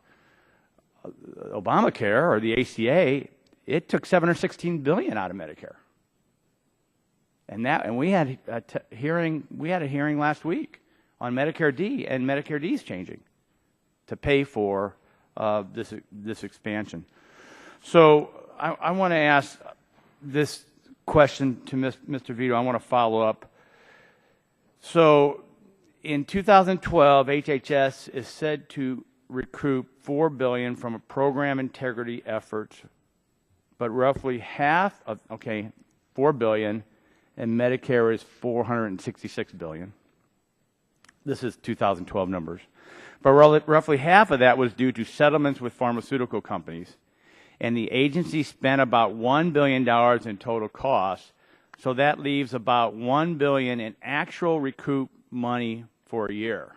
Obamacare or the ACA. It took $716 billion out of Medicare, and we had a hearing. We had a hearing last week on Medicare D, and Medicare D is changing to pay for this expansion. So I want to ask this question to Mr. Vito. I want to follow up. So in 2012, HHS is said to recoup $4 billion from a program integrity efforts, but roughly half of, $4 billion, and Medicare is $466 billion. This is 2012 numbers. But roughly half of that was due to settlements with pharmaceutical companies, and the agency spent about $1 billion in total costs. So that leaves about $1 billion in actual recoup money for a year.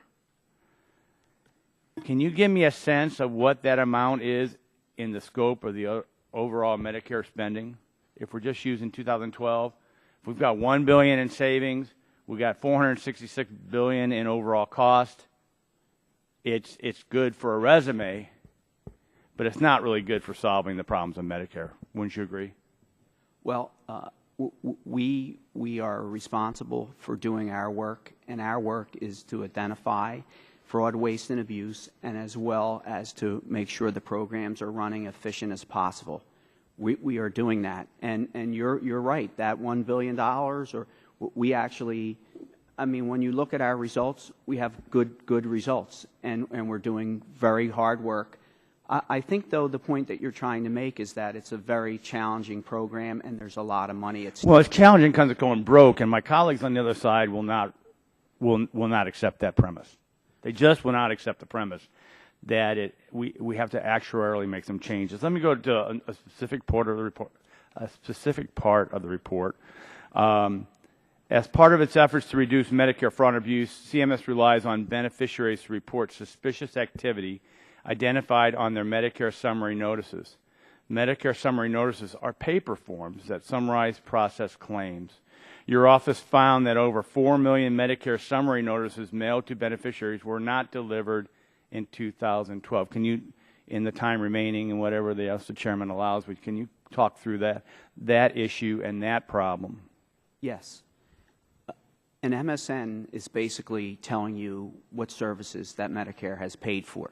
Can you give me a sense of what that amount is in the scope of the overall Medicare spending? If we're just using 2012, if we've got $1 billion in savings, we got $466 billion in overall cost. It's good for a resume, but it's not really good for solving the problems of Medicare. Wouldn't you agree?
Well, we are responsible for doing our work, and our work is to identify fraud, waste, and abuse, and as well as to make sure the programs are running efficient as possible. We are doing that, and you're right. That $1 billion, or we actually, I mean, when you look at our results, we have good results, and we're doing very hard work. I think, though, the point that you're trying to make is that it's a very challenging program, and there's a lot of money at stake.
Well, it's challenging because it's going broke, and my colleagues on the other side will not accept that premise. They just will not accept the premise that we have to actuarially make some changes. Let me go to a specific part of the report. As part of its efforts to reduce Medicare fraud and abuse, CMS relies on beneficiaries to report suspicious activity identified on their Medicare summary notices. Medicare summary notices are paper forms that summarize processed claims. Your office found that over 4 million Medicare summary notices mailed to beneficiaries were not delivered in 2012. Can you, in the time remaining and whatever else the chairman allows, can you talk through that issue and that problem?
Yes. An MSN is basically telling you what services that Medicare has paid for.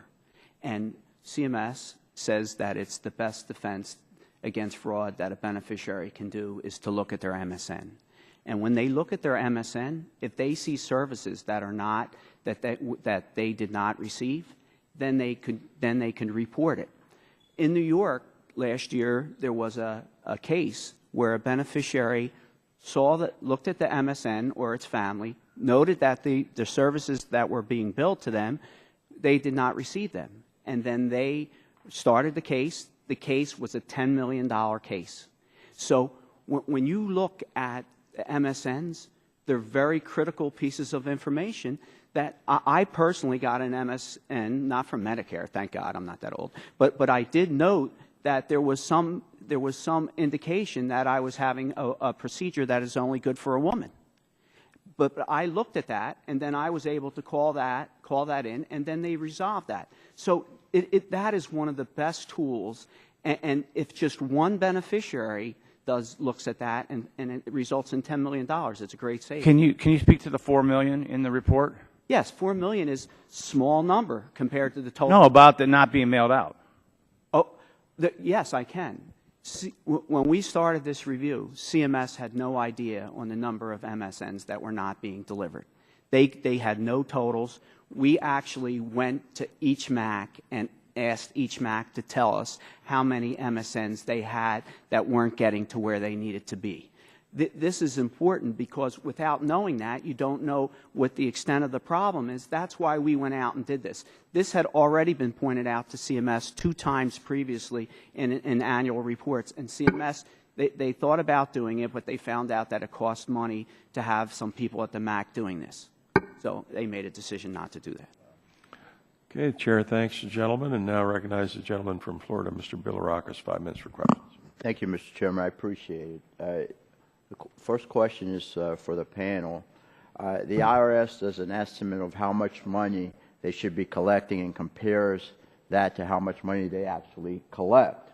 And CMS says that it's the best defense against fraud that a beneficiary can do is to look at their MSN. And when they look at their MSN, if they see services that are not that they did not receive, then they can report it. In New York last year, there was a case where a beneficiary looked at the MSN or its family, noted that the services that were being billed to them, they did not receive them. And then they started the case. The case was a $10 million case. So when you look at MSNs, they're very critical pieces of information that I personally got an MSN, not from Medicare, thank God, I'm not that old, but I did note that there was some indication that I was having a procedure that is only good for a woman. But I looked at that, and then I was able to call that in, and then they resolved that. So that is one of the best tools, and if just one beneficiary looks at that and it results in $10 million, it's a great savings.
Can you speak to the $4 million in the report?
Yes, $4 million is small number compared to the total.
No, about the not being mailed out.
Oh, yes, I can. When we started this review, CMS had no idea on the number of MSNs that were not being delivered. They had no totals. We actually went to each MAC and asked each MAC to tell us how many MSNs they had that weren't getting to where they needed to be. This is important because without knowing that, you don't know what the extent of the problem is. That's why we went out and did this. This had already been pointed out to CMS 2 times previously in annual reports, and CMS, they thought about doing it, but they found out that it cost money to have some people at the MAC doing this. So they made a decision not to do that.
Okay, Chair thanks the gentleman, and now recognize the gentleman from Florida, Mr. Bilirakis, 5 minutes for questions.
Thank you, Mr. Chairman. I appreciate it. The first question is for the panel. The IRS does an estimate of how much money they should be collecting and compares that to how much money they actually collect.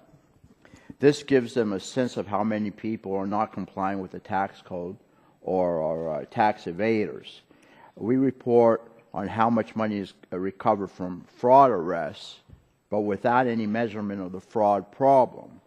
This gives them a sense of how many people are not complying with the tax code or are tax evaders. We report on how much money is recovered from fraud arrests, but without any measurement of the fraud problem.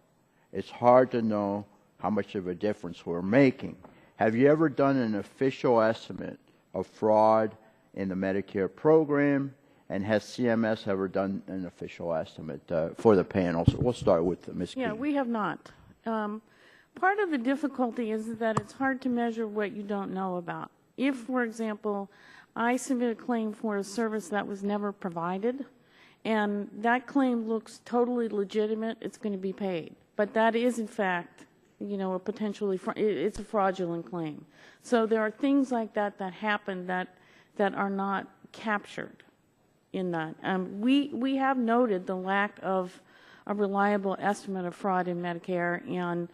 It's hard to know how much of a difference we're making. Have you ever done an official estimate of fraud in the Medicare program? And has CMS ever done an official estimate for the panel? So we'll start with Ms.
Yeah,
Keaton.
we have not. Part of the difficulty is that it's hard to measure what you don't know about. If, for example, I submit a claim for a service that was never provided, and that claim looks totally legitimate, it's going to be paid. But that is, in fact, a potentially, it's a fraudulent claim. So there are things like that that happen that are not captured in that. We have noted the lack of a reliable estimate of fraud in Medicare and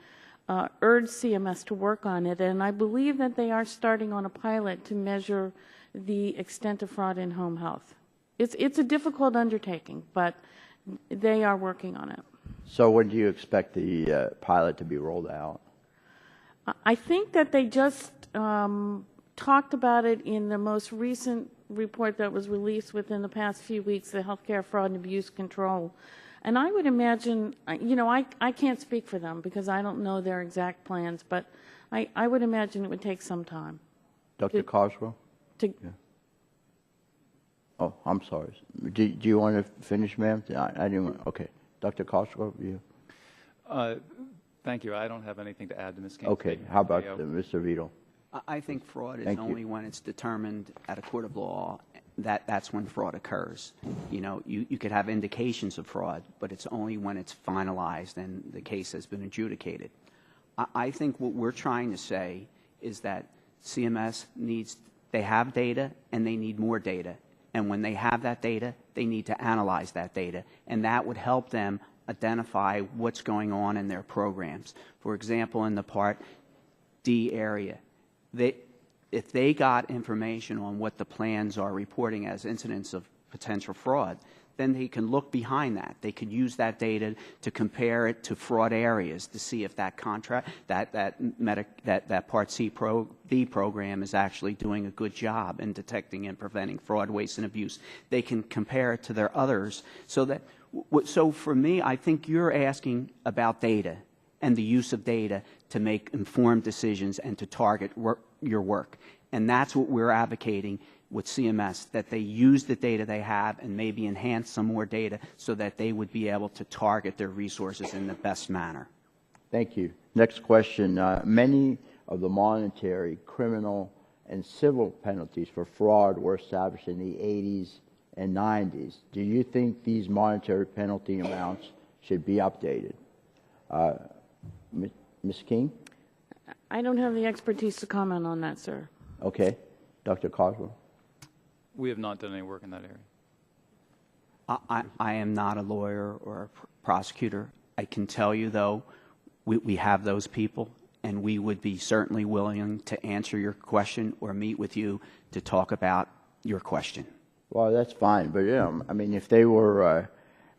urged CMS to work on it. And I believe that they are starting on a pilot to measure the extent of fraud in home health. It's a difficult undertaking, but they are working on it.
So when do you expect the pilot to be rolled out?
I think that they just talked about it in the most recent report that was released within the past few weeks, the Healthcare Fraud and Abuse Control. And I would imagine, I can't speak for them because I don't know their exact plans, but I would imagine it would take some time.
Dr. Carswell?
Yeah.
Oh, I'm sorry. Do you want to finish, ma'am? I didn't want, okay. Dr. Carswell, you?
Thank you. I don't have anything to add to Ms. King's
Okay.
statement.
How about Mr. Vito?
I think fraud is
Thank you.
only when it's determined at a court of law that's when fraud occurs. You could have indications of fraud, but it's only when it's finalized and the case has been adjudicated. I think what we're trying to say is that CMS they have data and they need more data. And when they have that data, they need to analyze that data. And that would help them identify what's going on in their programs. For example, in the Part D area, if they got information on what the plans are reporting as incidents of potential fraud, then they can look behind that. They could use that data to compare it to fraud areas to see if that contract, that Part D program is actually doing a good job in detecting and preventing fraud, waste, and abuse. They can compare it to their others. So for me, I think you're asking about data and the use of data to make informed decisions and to target your work. And that's what we're advocating with CMS, that they use the data they have and maybe enhance some more data so that they would be able to target their resources in the best manner.
Thank you. Next question. Many of the monetary, criminal, and civil penalties for fraud were established in the 80s and 90s. Do you think these monetary penalty amounts should be updated? Ms. King?
I don't have the expertise to comment on that, sir.
Okay. Dr. Coswell?
We have not done any work in that area.
I am not a lawyer or a prosecutor. I can tell you, though, we have those people, and we would be certainly willing to answer your question or meet with you to talk about your question.
Well, that's fine, but I mean, if they were,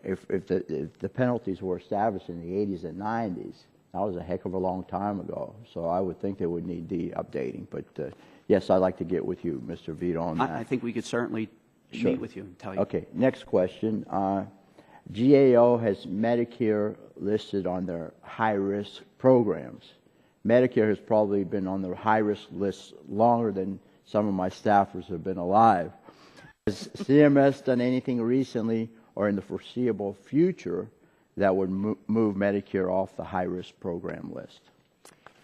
if the penalties were established in the 80s and 90s, that was a heck of a long time ago. So I would think they would need the updating. But yes, I'd like to get with you, Mr. Vito, on that.
I think we could certainly meet with you and tell you.
Okay. Next question. GAO has Medicare listed on their high-risk programs. Medicare has probably been on the high-risk list longer than some of my staffers have been alive. Has CMS done anything recently or in the foreseeable future that would move Medicare off the high-risk program list?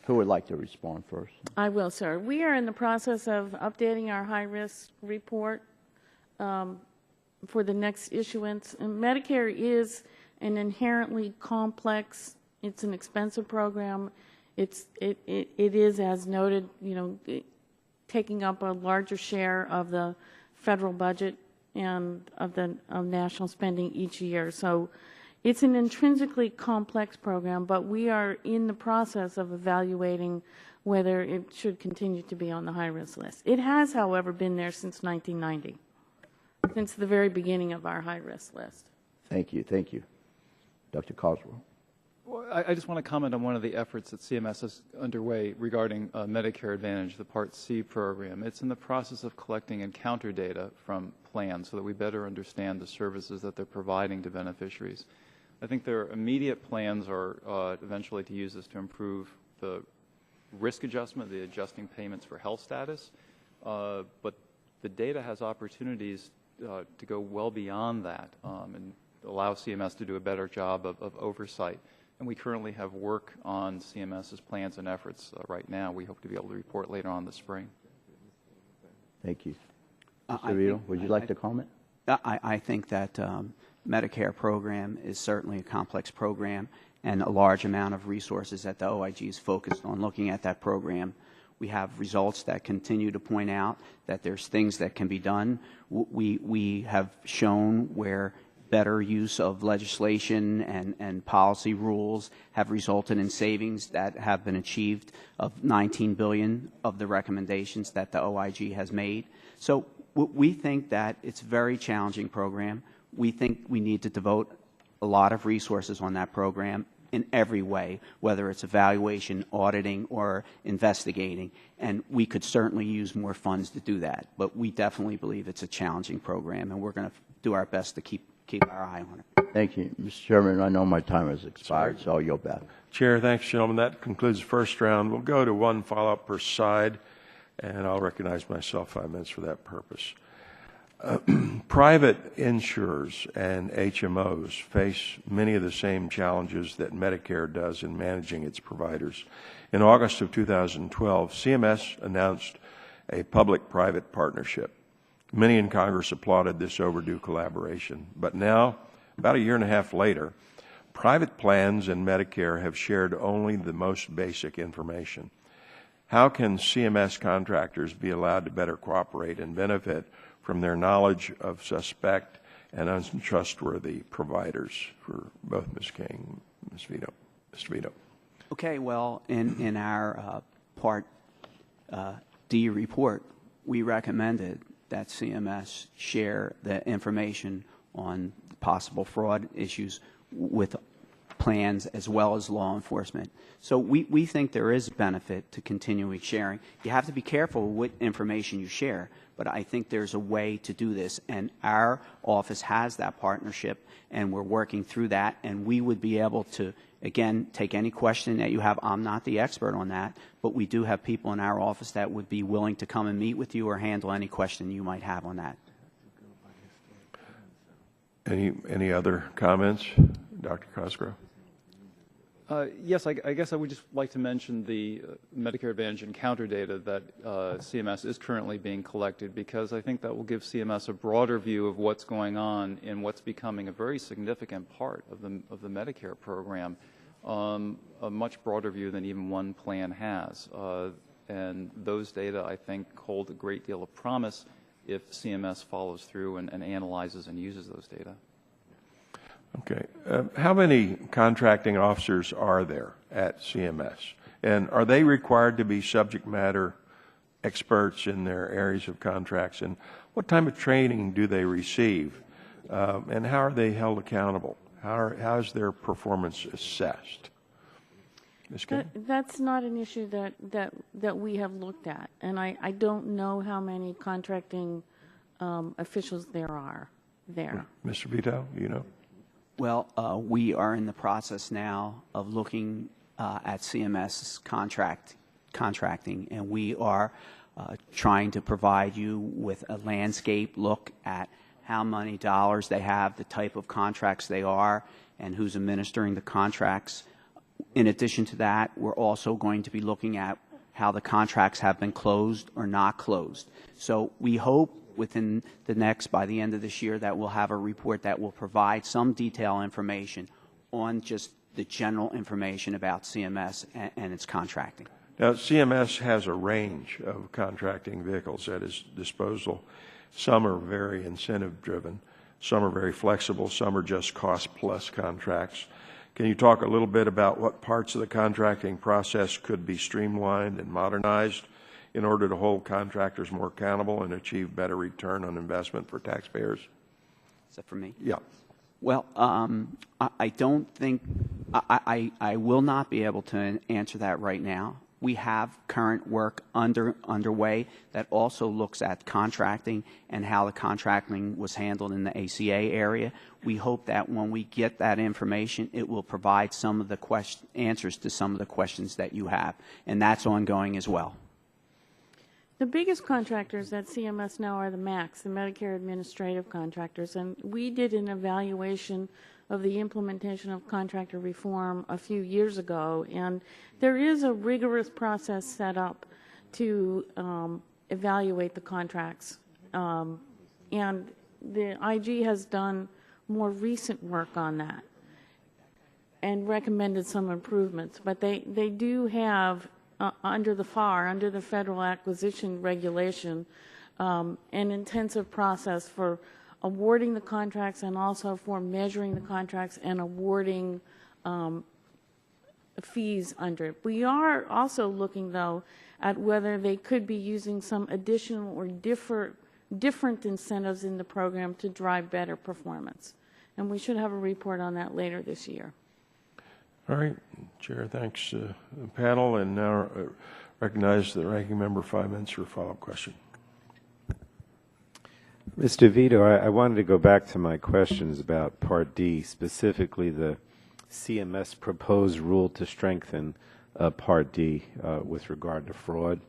Who would like to respond first?
I will, sir. We are in the process of updating our high-risk report for the next issuance. And Medicare is an inherently complex, it's an expensive program. It is, as noted, taking up a larger share of the federal budget and of national spending each year. So it's an intrinsically complex program, but we are in the process of evaluating whether it should continue to be on the high-risk list. It has, however, been there since 1990, since the very beginning of our high-risk list.
Thank you. Thank you. Dr. Coswell.
Well, I just want to comment on one of the efforts that CMS has underway regarding Medicare Advantage, the Part C program. It's in the process of collecting encounter data from plans so that we better understand the services that they're providing to beneficiaries. I think their immediate plans are eventually to use this to improve the risk adjustment, the adjusting payments for health status, but the data has opportunities to go well beyond that and allow CMS to do a better job of oversight. And we currently have work on CMS's plans and efforts right now. We hope to be able to report later on this spring.
Thank you. Mr. Vito, would you like to comment?
I think that Medicare program is certainly a complex program, and a large amount of resources that the OIG is focused on looking at that program. We have results that continue to point out that there's things that can be done. We have shown where better use of legislation and policy rules have resulted in savings that have been achieved of $19 billion of the recommendations that the OIG has made. So we think that it's a very challenging program. We think we need to devote a lot of resources on that program in every way, whether it's evaluation, auditing, or investigating. And we could certainly use more funds to do that. But we definitely believe it's a challenging program, and we're going to do our best to keep our eye on it.
Thank you. Mr. Chairman, I know my time has expired, so I'll yield back.
Chair, thanks, gentlemen. That concludes the first round. We'll go to one follow-up per side, and I'll recognize myself 5 minutes for that purpose. Private insurers and HMOs face many of the same challenges that Medicare does in managing its providers. In August of 2012, CMS announced a public-private partnership. Many in Congress applauded this overdue collaboration. But now, about a year and a half later, private plans and Medicare have shared only the most basic information. How can CMS contractors be allowed to better cooperate and benefit from their knowledge of suspect and untrustworthy providers? For both Ms. King and Ms. Vito. Mr. Vito.
Okay, well, in our Part D report, we recommended that CMS share the information on possible fraud issues with plans as well as law enforcement. So we think there is benefit to continuing sharing. You have to be careful what information you share, but I think there's a way to do this, and our office has that partnership, and we're working through that, and we would be able to, again, take any question that you have. I'm not the expert on that, but we do have people in our office that would be willing to come and meet with you or handle any question you might have on that.
Any other comments? Dr. Cosgrove?
Yes, I guess I would just like to mention the Medicare Advantage encounter data that CMS is currently being collected, because I think that will give CMS a broader view of what's going on in what's becoming a very significant part of the Medicare program, a much broader view than even one plan has. And those data, I think, hold a great deal of promise if CMS follows through and analyzes and uses those data.
Okay. How many contracting officers are there at CMS? And are they required to be subject matter experts in their areas of contracts? And what type of training do they receive? And how are they held accountable? How is their performance assessed? Ms. King?
That's not an issue that we have looked at. And I don't know how many contracting officials there are there.
Mr. Vito, you know?
Well, we are in the process now of looking at CMS's contracting, and we are trying to provide you with a landscape look at how many dollars they have, the type of contracts they are, and who's administering the contracts. In addition to that, we're also going to be looking at how the contracts have been closed or not closed. So we hope within by the end of this year, that we'll have a report that will provide some detailed information on just the general information about CMS and its contracting.
Now, CMS has a range of contracting vehicles at its disposal. Some are very incentive-driven. Some are very flexible. Some are just cost-plus contracts. Can you talk a little bit about what parts of the contracting process could be streamlined and modernized in order to hold contractors more accountable and achieve better return on investment for taxpayers?
Is that for me?
Yeah.
Well, I don't think I will not be able to answer that right now. We have current work underway that also looks at contracting and how the contracting was handled in the ACA area. We hope that when we get that information, it will provide some of the answers to some of the questions that you have, and that's ongoing as well.
The biggest contractors at CMS now are the MACs, the Medicare Administrative Contractors, and we did an evaluation of the implementation of contractor reform a few years ago, and there is a rigorous process set up to evaluate the contracts. And the IG has done more recent work on that and recommended some improvements, but they do have under the FAR, under the Federal Acquisition Regulation, an intensive process for awarding the contracts and also for measuring the contracts and awarding fees under it. We are also looking, though, at whether they could be using some additional or different incentives in the program to drive better performance. And we should have a report on that later this year.
All right, Chair, thanks, panel. And now recognize the ranking member 5 minutes for a follow-up question.
Mr. Vito, I wanted to go back to my questions about Part D, specifically the CMS proposed rule to strengthen Part D with regard to fraud.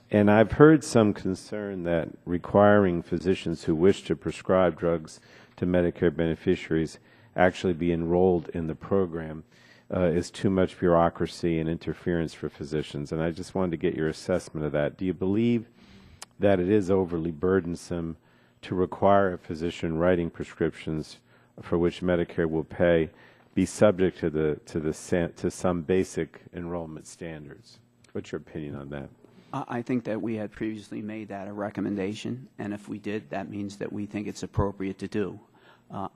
And I've heard some concern that requiring physicians who wish to prescribe drugs to Medicare beneficiaries actually be enrolled in the program is too much bureaucracy and interference for physicians. And I just wanted to get your assessment of that. Do you believe that it is overly burdensome to require a physician writing prescriptions for which Medicare will pay be subject to some basic enrollment standards? What's your opinion on that?
I think that we had previously made that a recommendation, and if we did, that means that we think it's appropriate to do.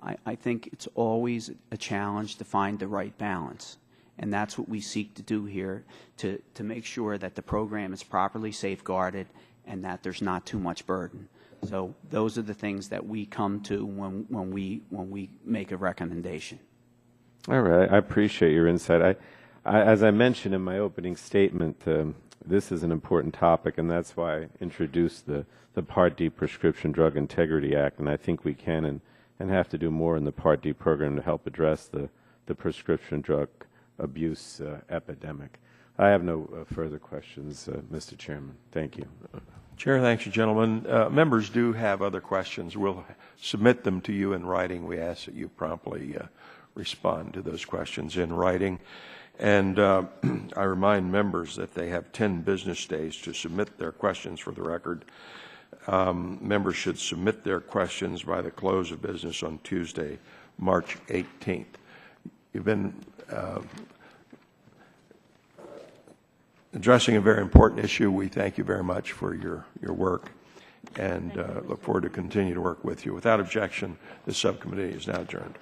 I think it's always a challenge to find the right balance, and that's what we seek to do here, to make sure that the program is properly safeguarded and that there's not too much burden. So those are the things that we come to when we make a recommendation.
All right, I appreciate your insight. As I mentioned in my opening statement, this is an important topic, and that's why I introduced the Part D Prescription Drug Integrity Act, and I think we can and have to do more in the Part D program to help address the prescription drug abuse epidemic. I have no further questions, Mr. Chairman. Thank you.
Chair, thanks you, gentlemen. Members do have other questions. We'll submit them to you in writing. We ask that you promptly respond to those questions in writing. And I remind members that they have 10 business days to submit their questions for the record. Members should submit their questions by the close of business on Tuesday, March 18th. You've been addressing a very important issue. We thank you very much for your work and look forward to continue to work with you. Without objection, this subcommittee is now adjourned.